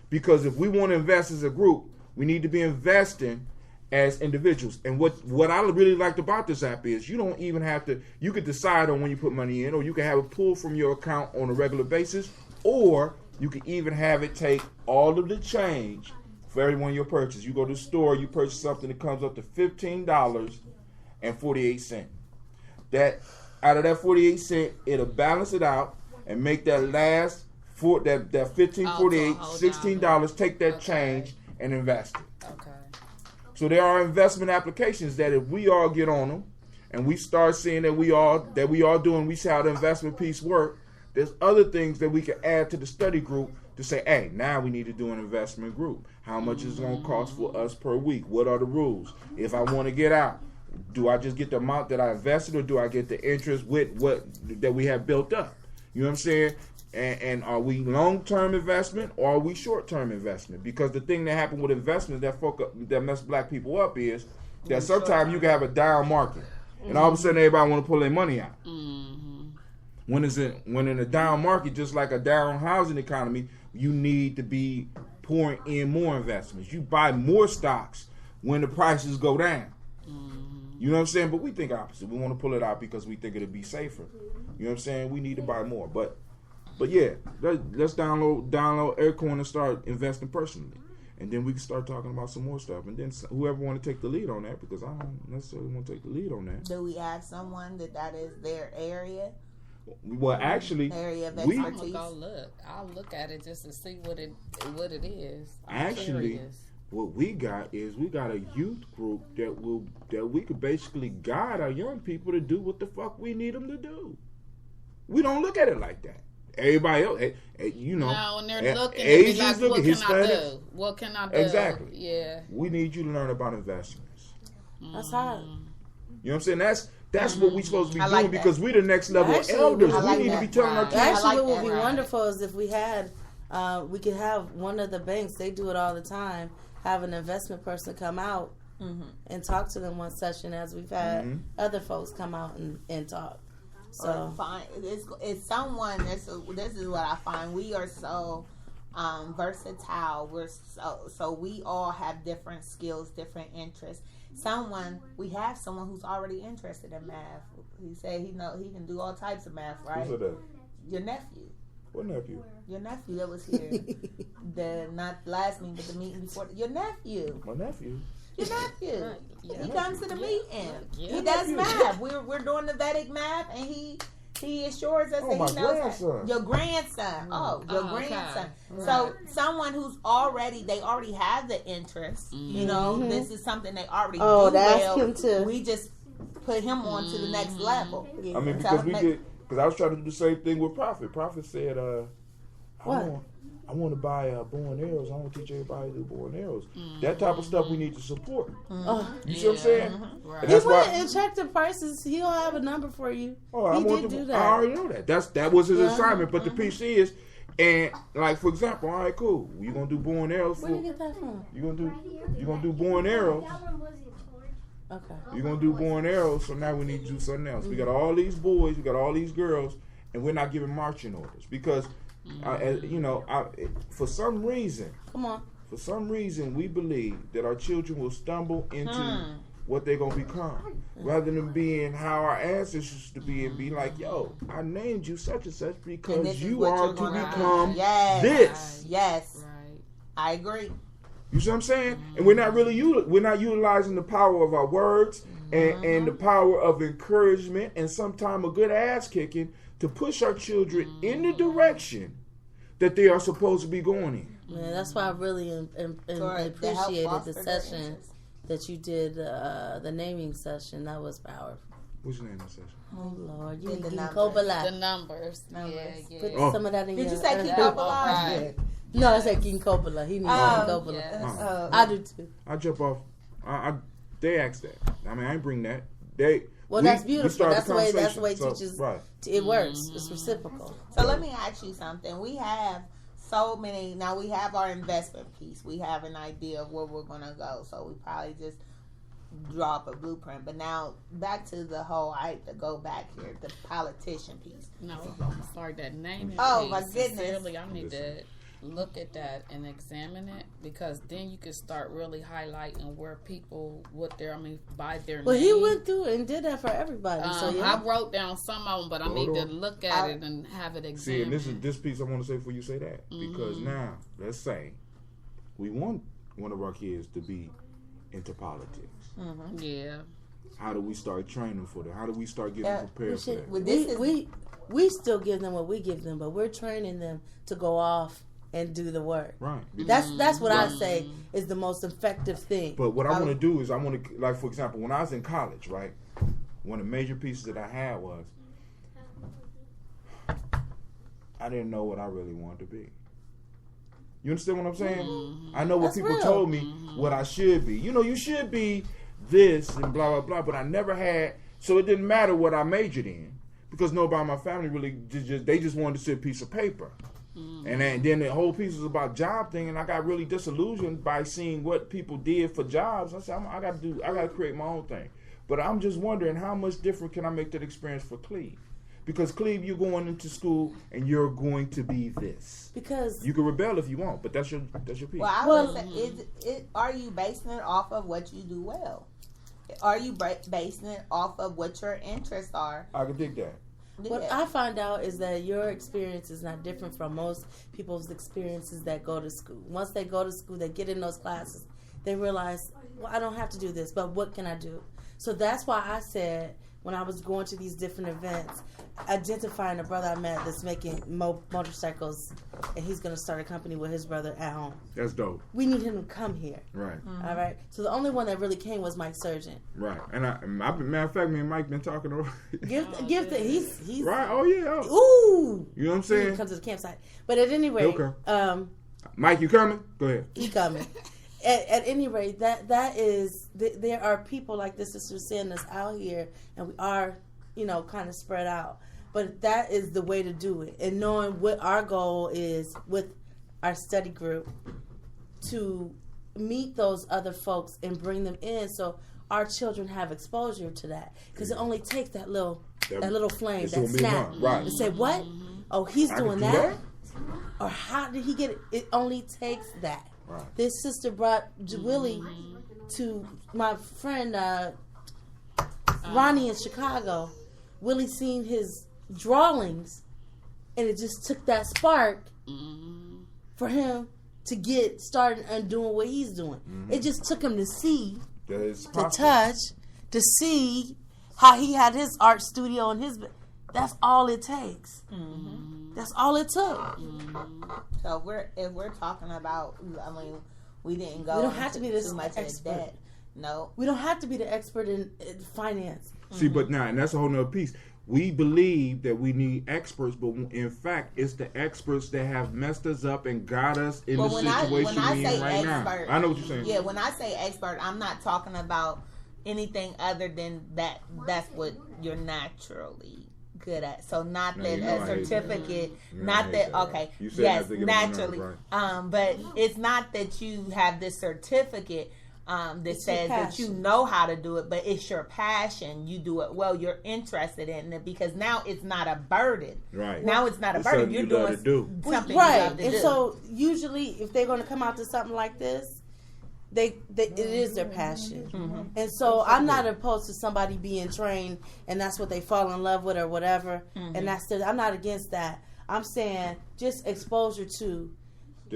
Because if we want to invest as a group, we need to be investing as individuals. And what I really liked about this app is you don't even have to, you could decide on when you put money in, or you can have it pulled from your account on a regular basis, or you can even have it take all of the change for every one of your purchases. You go to the store, you purchase something that comes up to $15.48. That out of that 48 cents, it'll balance it out and make that last that $15.48, $16, take that change and invest it. Okay. So there are investment applications that if we all get on them and we start seeing that we all doing, we see how the investment piece work, there's other things that we can add to the study group to say, hey, now we need to do an investment group. How much is it going to cost for us per week? What are the rules? If I want to get out, do I just get the amount that I invested, or do I get the interest with what that we have built up? You know what I'm saying? And are we long-term investment or are we short-term investment? Because the thing that happened with investments that mess black people up is that sometimes you can have a down market. and all of a sudden everybody want to pull their money out. Mm-hmm. When in a down market, just like a down housing economy, you need to be pouring in more investments. You buy more stocks when the prices go down. You know what I'm saying? But we think opposite. We want to pull it out because we think it'll be safer. You know what I'm saying? We need to buy more. But yeah, let's download Aircoin and start investing personally. And then we can start talking about some more stuff. And then whoever want to take the lead on that, because I don't necessarily want to take the lead on that. Do we have someone that is their area? Well, actually, Area of I'm expertise. gonna go look. I'll look at it just to see what it is. I'm Actually, curious. what we got is we got a youth group that we could basically guide our young people to do what the fuck we need them to do. We don't look at it like that. Everybody else, you know, no, when they're looking, they be Asians like, look what at can I Hispanics. do? What can I do? Exactly. Yeah. We need you to learn about investments. That's hard. You know what I'm saying? That's what we're supposed to be I doing like that. because we're the next level Actually, elders. I We like need to that. be telling our Right. kids. Actually, like what would that. be Right. wonderful is if we had, we could have one of the banks. They do it all the time. Have an investment person come out and talk to them one session, as we've had other folks come out and talk. So It's someone. This is what I find. We are so versatile. We're so we all have different skills, different interests. We have someone who's already interested in math. He said he can do all types of math, right? Who's that? Your nephew. What nephew? Your nephew that was here. Not the last meeting, but the meeting before. Your nephew. My nephew. Your nephew. Yeah. He comes to the meeting. Yeah. He does math. We're doing the Vedic math, and he assures us Oh, that my he knows grandson. that. Your grandson. Oh, your Oh, okay. grandson. Right. So someone who's already have the interest. You know, this is something they already Oh, do that's well. him too. We just put him on to the next level. I mean, Tell because him because I was trying to do the same thing with Prophet. Prophet said, What? I want to buy bow and arrows. I want to teach everybody to do bow and arrows. That type of stuff we need to support. You see what I'm saying? Right. And he that's went why. and checked the prices. He'll have a number for you. Oh, I He want did to, do I that. already know that. That was his Yeah. assignment. But the piece is, and like for example, all right, cool. You gonna do bow and arrows? Where did you get that from? You gonna do bow and arrows? Okay. You're gonna do bow and arrows, so now we need to do something else. We got all these boys, we got all these girls, and we're not giving marching orders because, for some reason, Come on. we believe that our children will stumble into what they're gonna become, rather than being how our ancestors used to be and be like, "Yo, I named you such and such And because this is you what are you're to gonna become do." Yes. this." Yes, Right. I agree. You see what I'm saying? And we're not really we're not utilizing the power of our words and the power of encouragement and sometimes a good ass kicking to push our children in the direction that they are supposed to be going in. Man, that's why I really To help appreciated foster the their session interests. that you did, the naming session. That was powerful. What's your name, that session? Oh Lord, you Did the need numbers. The Ginkgo numbers. Numbers. Yeah, Put yeah. Oh. some of that in Did your. you say keep uh, up alive? Right. No, I said Ginkgo. He needs Ginkgo. yes. I do too. I jump off. They asked that. I mean, I ain't bring that. Well, that's beautiful. started That's the way. That's the way conversation. teachers. Right. It works. It's reciprocal. So let me ask you something. We have so many. Now we have our investment piece. We have an idea of where we're gonna go. So we probably just draw up a blueprint. But now back to the whole. I hate to go back here. The politician piece. No, sorry, that name. Oh, my goodness. Sincerely, I need to look at that and examine it because then you can start really highlighting where people, by their Well, name. he went through and did that for everybody. So yeah. I wrote down some of them, but I Hold need to on. look at it and have it See, examined. and this is this piece I want to say before you say that because now let's say we want one of our kids to be into politics. Yeah. How do we start training for that? How do we start getting prepared for that? Well, this is we still give them what we give them, but we're training them to go off and do the work. Right. That's what I say is the most effective thing. But what I want to do is I want to, like, for example, when I was in college, right, one of the major pieces that I had was I didn't know what I really wanted to be. You understand what I'm saying? I know what That's people real. told me what I should be. You know, you should be this and blah, blah, blah, but I never had, so it didn't matter what I majored in because nobody in my family really they just wanted to see a piece of paper. And then the whole piece was about job thing, and I got really disillusioned by seeing what people did for jobs. I said, I gotta create my own thing. But I'm just wondering how much different can I make that experience for Cleve? Because Cleve, you're going into school and you're going to be this. Because you can rebel if you want, but that's your piece. Well, I would say, are you basing it off of what you do well? Are you basing it off of what your interests are? I can dig that. What I find out is that your experience is not different from most people's experiences that go to school. Once they go to school, they get in those classes, they realize, well, I don't have to do this, but what can I do? So that's why I said, when I was going to these different events, identifying a brother I met that's making motorcycles, and he's going to start a company with his brother at home. That's dope. We need him to come here. Right. Mm-hmm. All right. So the only one that really came was Mike Surgeon. Right. And matter of fact, me and Mike been talking over. He's right. Oh yeah. Ooh. You know what I'm saying? He comes to the campsite. But at any rate, Mike, you coming? Go ahead. He coming. At any rate, that is, there are people like this sister saying that's out here, and we are, kind of spread out. But that is the way to do it. And knowing what our goal is with our study group, to meet those other folks and bring them in so our children have exposure to that. Because it only takes that little flame, that snap, right, to say, what? Oh, he's doing that? Or how did he get it? It only takes that. Right. This sister brought Willie to my friend Ronnie in Chicago. Willie seen his drawings, and it just took that spark for him to get started and doing what he's doing. It just took him to see, to touch, to see how he had his art studio and his. That's all it takes. That's all it took. So if we're talking about, we didn't go. We don't have to be this too much expert. No, we don't have to be the expert in finance. See, but now, and that's a whole nother piece. We believe that we need experts, but in fact, it's the experts that have messed us up and got us in the situation we're in right now. I know what you're saying. Yeah, when I say expert, I'm not talking about anything other than that. That's what you're naturally good at. So not that a certificate, not that okay, yes, naturally. But it's not that you have this certificate that says that you know how to do it, but it's your passion. You do it well. You're interested in it because now it's not a burden. Right. Now it's not a burden. You're doing something right. You love to do. And so usually, if they're going to come out to something like this, it is their passion. And so I'm not opposed to somebody being trained and that's what they fall in love with or whatever. And I'm not against that. I'm saying just exposure to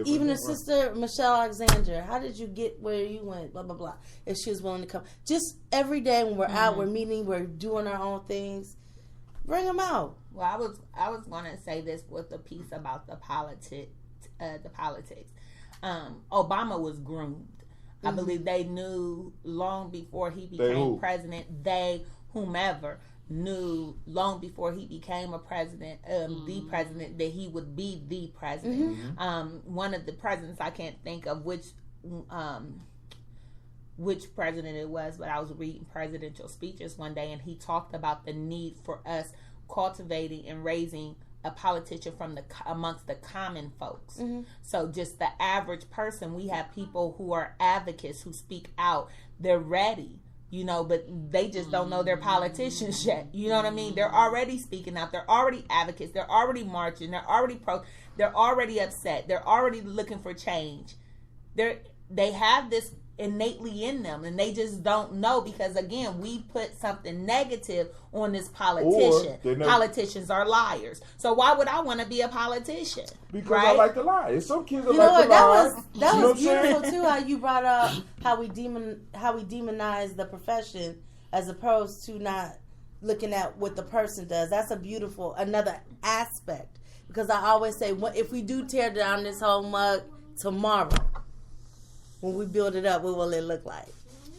even the sister Michelle Alexander. How did you get where you went? Blah blah blah. If she was willing to come, just every day when we're out, we're meeting, we're doing our own things. Bring them out. Well, I was going to say this with the piece about the politics. Obama was groomed. I believe they knew long before he became president. Whomever knew long before he became a president, the president, that he would be the president. One of the presidents, I can't think of which president it was, but I was reading presidential speeches one day, and he talked about the need for us cultivating and raising a politician from amongst the common folks. So just the average person, we have people who are advocates who speak out. They're ready, but they just don't know they're politicians yet. You know what I mean? They're already speaking out. They're already advocates. They're already marching. They're already they're already upset. They're already looking for change. They have this innately in them, and they just don't know because, again, we put something negative on this politician. Politicians are liars. So why would I want to be a politician? Because I like to lie. There's some kids that like to lie. That was beautiful too. How you brought up how we demonize the profession as opposed to not looking at what the person does. That's another aspect. Because I always say, if we do tear down this whole mug tomorrow, when we build it up, what will it look like?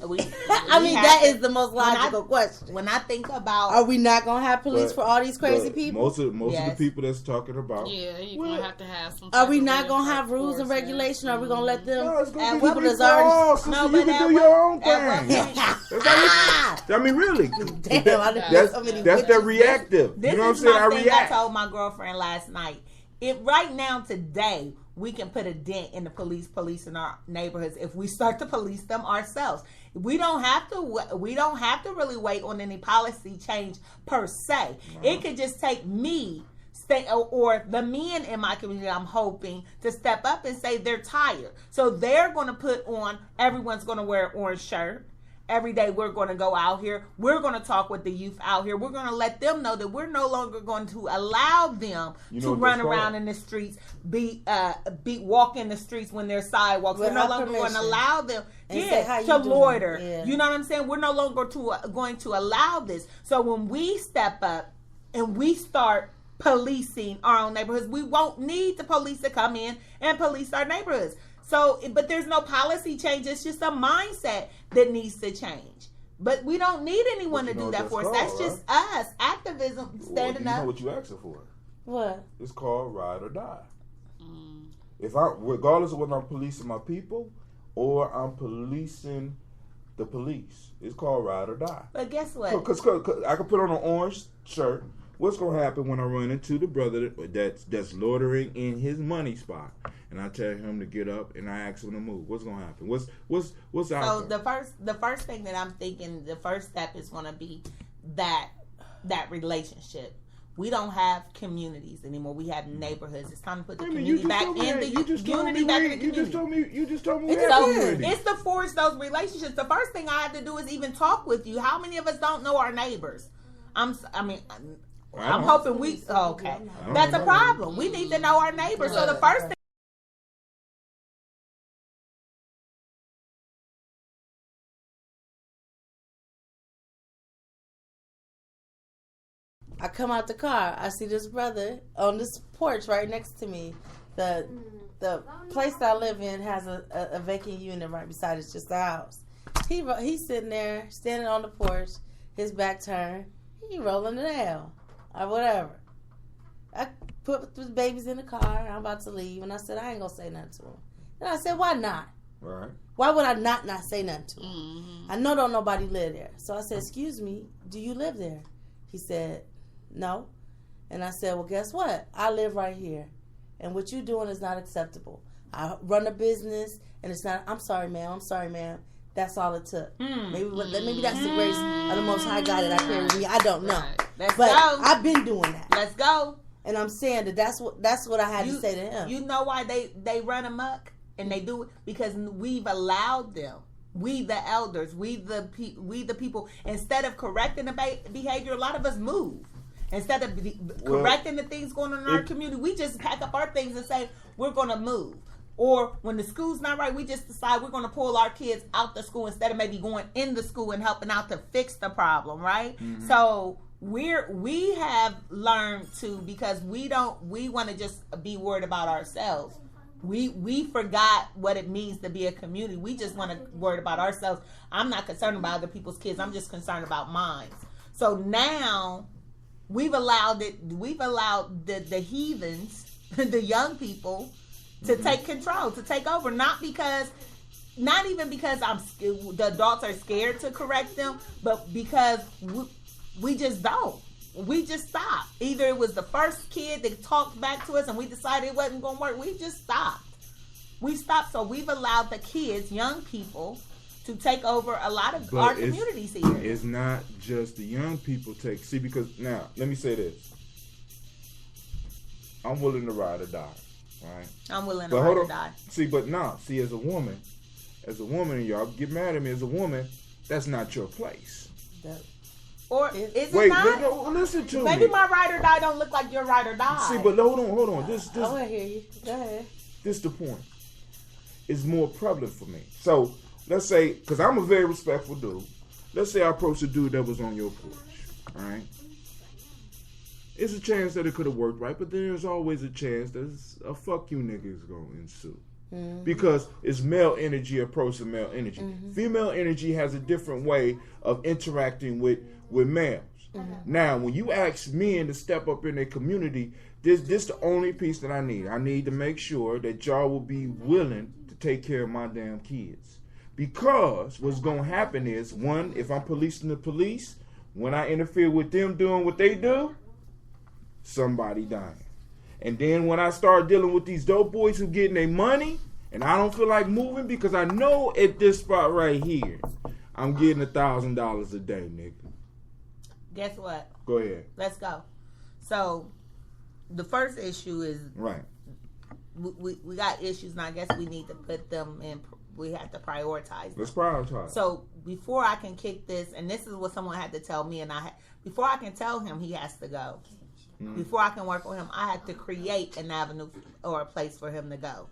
That is the most logical question. When I think about, are we not gonna have police for all these crazy people? Most of the people that's talking about, you're gonna have to have some. Are we not gonna have rules and regulation? Are we gonna let them? And people that's already you can do your own thing. Really. Damn, that's the reactive. This you know what I'm is saying? my thing I told my girlfriend last night. Right now, today, we can put a dent in the police in our neighborhoods if we start to police them ourselves. We don't have to really wait on any policy change per se. It could just take me or the men in my community, I'm hoping, to step up and say they're tired. So they're going to put on, everyone's going to wear an orange shirt. Every day we're going to go out here. We're going to talk with the youth out here. We're going to let them know that we're no longer going to allow them to run around in the streets, walk in the streets when there's sidewalks. We're no longer going to allow them to loiter. Yeah. You know what I'm saying? We're no longer going to allow this. So when we step up and we start policing our own neighborhoods, we won't need the police to come in and police our neighborhoods. So, but there's no policy change. It's just a mindset that needs to change. But we don't need anyone to do that for us. That's just us. Activism, standing up. You know what you asking for? What? It's called ride or die. If regardless of whether I'm policing my people or I'm policing the police, it's called ride or die. But guess what? Because I can put on an orange shirt. What's going to happen when I run into the brother that's loitering in his money spot, and I tell him to get up and I ask him to move? What's going to happen? What's out So the first thing that I'm thinking, the first step is going to be that relationship. We don't have communities anymore. We have neighborhoods. It's time to put the community back in the community. You just told me. It's to forge those relationships. The first thing I have to do is even talk with you. How many of us don't know our neighbors? I'm hoping we. Okay, that's a problem. We need to know our neighbors. So the first thing. I come out the car. I see this brother on this porch right next to me. The place that I live in has a vacant unit right beside it. It's just a house. He's sitting there, standing on the porch, his back turned. He rolling it down or whatever. I put the babies in the car. I'm about to leave, and I said I ain't gonna say nothing to him. And I said, why not? Right. Why would I not say nothing to him? Mm-hmm. I know don't nobody live there. So I said, excuse me, do you live there? He said, no. And I said, well, guess what? I live right here. And what you doing is not acceptable. I run a business, and it's not, I'm sorry, ma'am. That's all it took. Maybe that's the grace of the Most High God that I carry with me. I don't know. Right. Let's but go. I've been doing that. Let's go. And I'm saying that's what I had to say to him. You know why they run amok and they do it? Because we've allowed them. We the elders, we the people. Instead of correcting the behavior, a lot of us move. Instead of correcting the things going on in our community, we just pack up our things and say we're going to move. Or when the school's not right, we just decide we're going to pull our kids out the school instead of maybe going in the school and helping out to fix the problem, right? Mm-hmm. So we have learned to, because we want to just be worried about ourselves. We forgot what it means to be a community. We just want to worry about ourselves. I'm not concerned about other people's kids. I'm just concerned about mine. So now we've allowed the heathens, the young people, to take control, to take over. Not even because the adults are scared to correct them, but because we just don't. We just stopped. Either it was the first kid that talked back to us and we decided it wasn't going to work. We just stopped. We stopped. So we've allowed the kids, young people, to take over a lot of our communities here. It's not just the young people see, because now, let me say this. I'm willing to ride or die, right? I'm willing to ride or die. As a woman, and y'all get mad at me, as a woman, that's not your place. Or is it not? No, listen to me. Maybe my ride or die don't look like your ride or die. See, but hold on. I want to hear you. Go ahead. This is the point. It's more prevalent for me. So let's say, because I'm a very respectful dude. Let's say I approached a dude that was on your porch, all right? It's a chance that it could have worked right, but there's always a chance that a fuck you nigga is going to ensue. Mm-hmm. Because it's male energy approaching male energy. Mm-hmm. Female energy has a different way of interacting with males. Mm-hmm. Now, when you ask men to step up in their community, this the only piece that I need. I need to make sure that y'all will be willing to take care of my damn kids. Because what's going to happen is, one, if I'm policing the police, when I interfere with them doing what they do, somebody dying. And then when I start dealing with these dope boys who getting their money, and I don't feel like moving because I know at this spot right here, I'm getting $1,000 a day, nigga. Guess what? Go ahead. Let's go. So, the first issue is Right. we got issues, and I guess we need to put them in. We have to prioritize them. Let's prioritize. So before I can kick this, and this is what someone had to tell me, and before I can tell him he has to go, before I can work with him, I had to create an avenue or a place for him to go.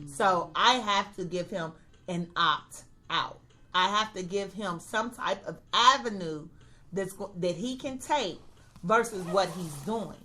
So I have to give him an opt out. I have to give him some type of avenue that he can take versus what he's doing.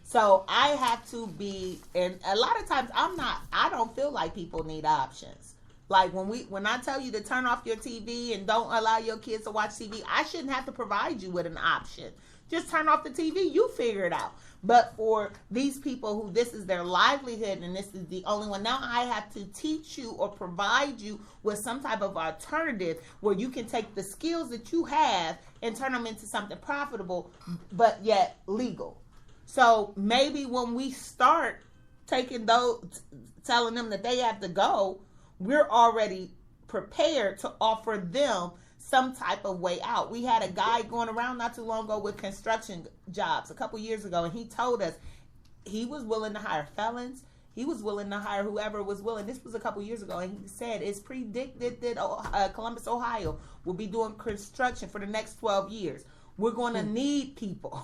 So I have to be, and a lot of times I don't feel like people need options. Like when I tell you to turn off your TV and don't allow your kids to watch TV, I shouldn't have to provide you with an option. Just turn off the TV, you figure it out. But for these people who this is their livelihood and this is the only one, now I have to teach you or provide you with some type of alternative where you can take the skills that you have and turn them into something profitable, but yet legal. So maybe when we start taking those, telling them that they have to go, we're already prepared to offer them some type of way out. We had a guy going around not too long ago with construction jobs a couple years ago, and he told us he was willing to hire felons. He was willing to hire whoever was willing. This was a couple years ago, and he said it's predicted that Columbus, Ohio will be doing construction for the next 12 years. We're going to need people,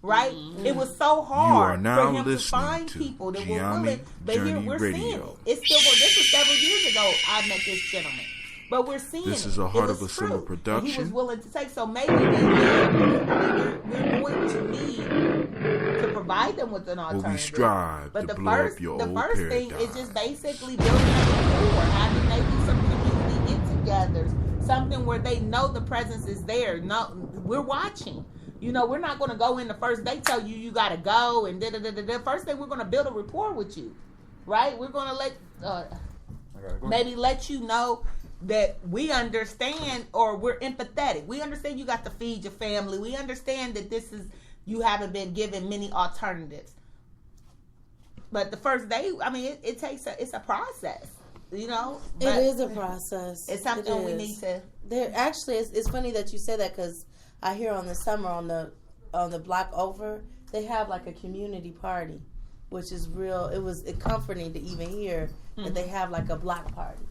right? Mm-hmm. It was so hard for him to find people that were willing. But here we're seeing it. It's still. This was several years ago. I met this gentleman, but we're seeing this is a Heart of a Summer and production. he was willing to take. So maybe we're going to need to provide them with an alternative. Well, we strive but to blow up your old first paradigm. thing is just basically building a rapport, having maybe some community get-togethers. Something where they know the presence is there. No, we're watching. You know, we're not going to go in the first day tell you got to go and da-da-da-da-da. First thing, we're going to build a rapport with you, right? We're going to maybe let you know that we understand or we're empathetic. We understand you got to feed your family. We understand that you haven't been given many alternatives. But the first day, I mean, it's a process. You know, it is a process. It's something we need to. There actually, it's funny that you say that because I hear on the summer on the block over they have like a community party, which is real. It was comforting to even hear that they have like a block party.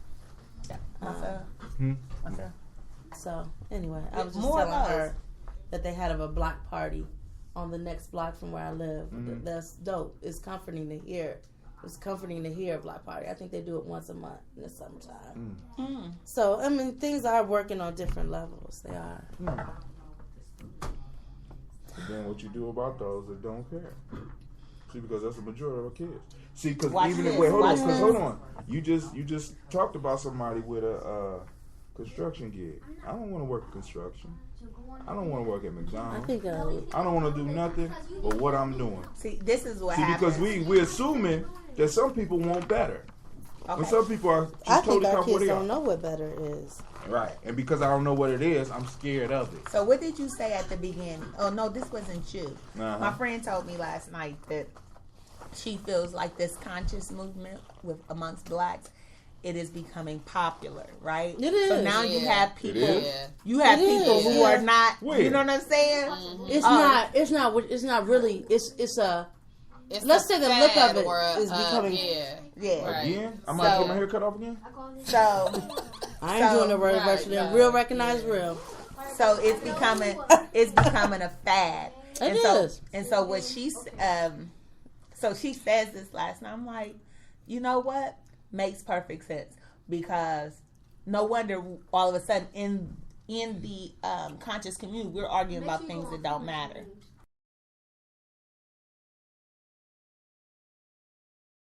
So anyway, I was just telling her that they had a block party on the next block from where I live. That's dope. It's comforting to hear. It's comforting to hear a block party. I think they do it once a month in the summertime. So, I mean, things are working on different levels. They are. And then what you do about those that don't care? See, because that's the majority of our kids. See, because even if hold on. You just talked about somebody with a construction gig. I don't want to work construction. I don't want to work at McDonald's. I don't want to do nothing but what I'm doing. See, this is what happens. Because we're assuming that some people want better. Okay. But some people are just I totally think our kids don't don't know what better is. Right. And because I don't know what it is, I'm scared of it. So what did you say at the beginning? Oh, no, this wasn't you. My friend told me last night that she feels like this conscious movement amongst blacks, it is becoming popular, right? It is. So now you have people. You have people who are not. You know what I'm saying? Mm-hmm. It's not really. It's a. Let's say the look of it is becoming. Right. Again, I might get my hair cut off again. So I ain't doing the version. Real recognize real. So it's becoming a fad. It is. And so what so she says this last night. I'm like, you know what? Makes perfect sense, because no wonder all of a sudden in the conscious community we're arguing about things that don't matter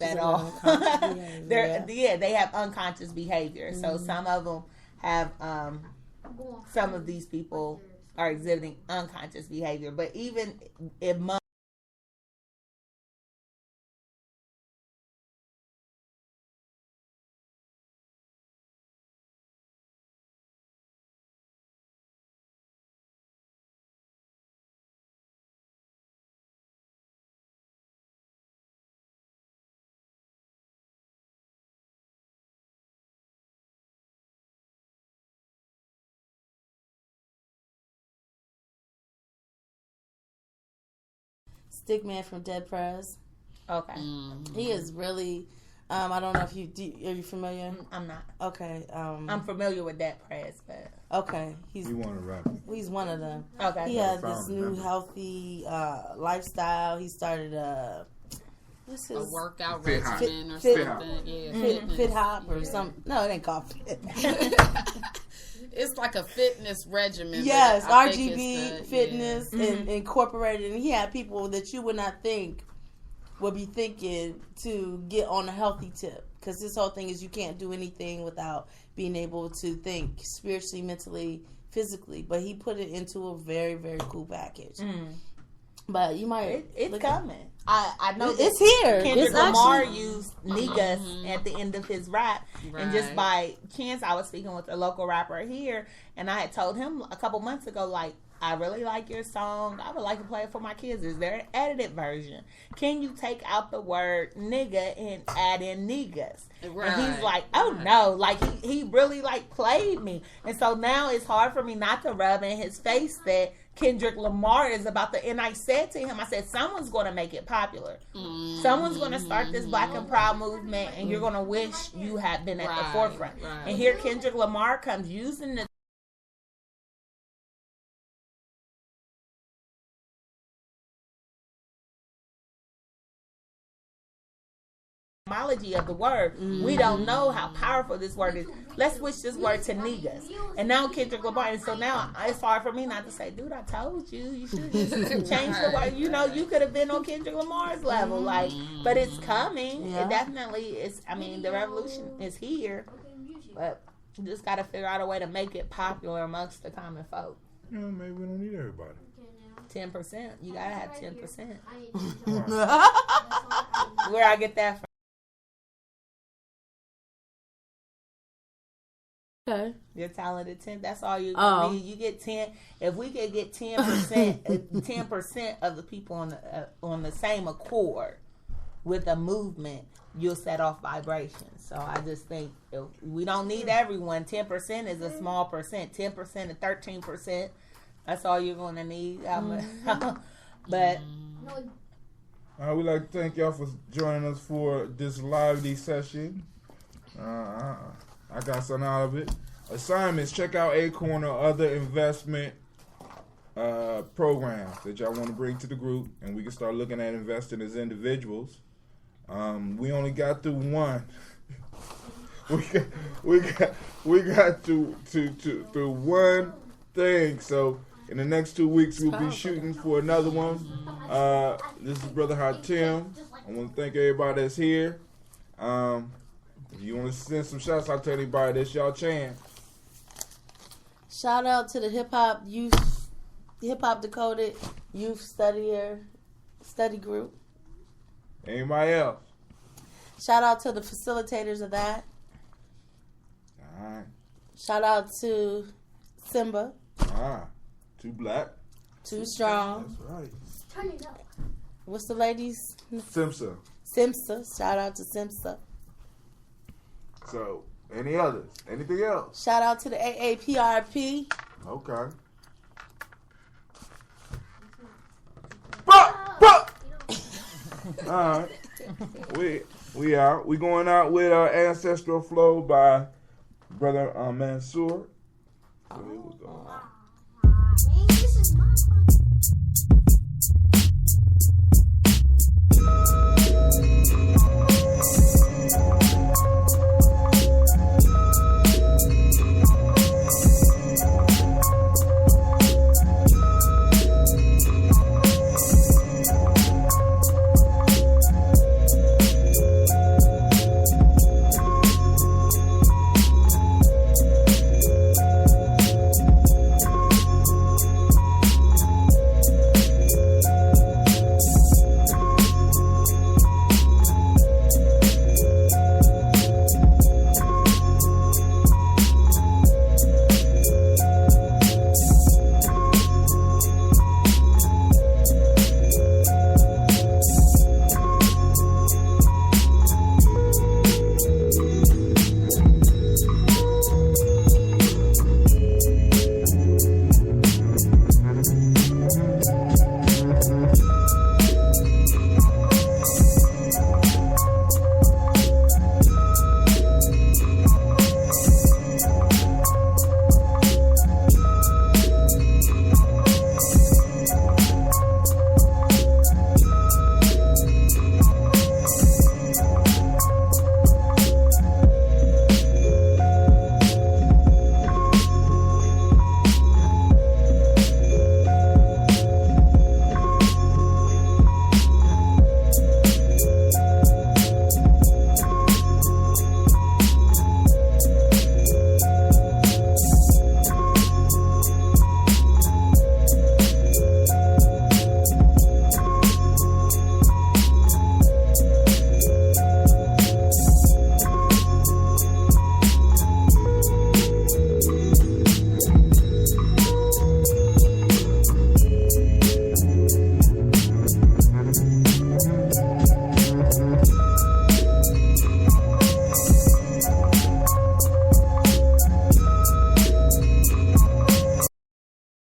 at all. They have unconscious behavior. So some of them have some of these people are exhibiting unconscious behavior, but even it Stickman from Dead Prez. Okay. He is really. I don't know if are you familiar? I'm not. Okay. I'm familiar with that press, but Okay. You want to rap? He's one of them. okay. He has Found this him, new remember? healthy lifestyle. He started what's A his workout Fit Hop. regimen or Fit- something. Yeah, Fit fitness. Hop or something. No, it ain't called Fit. It's like a fitness regimen. Yes, but I think RGB it's the- Fitness and incorporated, and he had people that you would not think would be thinking to get on a healthy tip. Because this whole thing is you can't do anything without being able to think spiritually, mentally, physically. But he put it into a very, very cool package. But you might It's look- coming. I know that It's here. Kendrick It's Lamar actually- used niggas at the end of his rap, and just Right. by chance, I was speaking with a local rapper here, and I had told him a couple months ago, like, I really like your song. I would like to play it for my kids. Is there an edited version? Can you take out the word nigga and add in niggas? And he's Right. like, oh Right. no, like he really like played me. And so now it's hard for me not to rub in his face that Kendrick Lamar is about to, and I said to him, I said, someone's going to make it popular. Someone's going to start this Black and Proud movement, and you're going to wish you had been at the Right, forefront. right. And here Kendrick Lamar comes using the etymology of the word. We don't know how powerful this word is. Let's switch this word to niggas. And now Kendrick Lamar, and so now it's hard for me not to say, dude, I told you, you should just change the word. You know, you could have been on Kendrick Lamar's level, like, but it's coming. Yeah. It definitely is. I mean, the revolution is here, but you just got to figure out a way to make it popular amongst the common folk. You know, maybe we don't need everybody. 10%. You gotta have 10%. Where I get that from? Okay. You're talented 10. That's all you Oh. need. You get 10. If we could get 10%, 10% of the people on the same accord with a movement, you'll set off vibrations. So I just think if we don't need everyone. 10% is a small percent. 10% to 13%. That's all you're going to need. But We'd like to thank y'all for joining us for this lively session. I got something out of it. Assignments: check out Acorn or other investment programs that y'all want to bring to the group, and we can start looking at investing as individuals. We only got through one. we got to through one thing. So in the next 2 weeks, we'll be shooting for another one. This is Brother Hot Tim. I want to thank everybody that's here. If you want to send some shouts out to anybody, that's y'all chance. Shout out to the Hip Hop Decoded Youth Study Group. Anybody else? Shout out to the facilitators of that. All right. Shout out to Simba, Too black. Too Strong. That's right. Turn it up. What's the ladies? Simsa. Simsa. Shout out to Simsa. So, any others? Anything else? Shout out to the AAPRP. Okay. All right. We out. We going out with Ancestral Flow by Brother Mansour. So here we go. Man, this is my phone.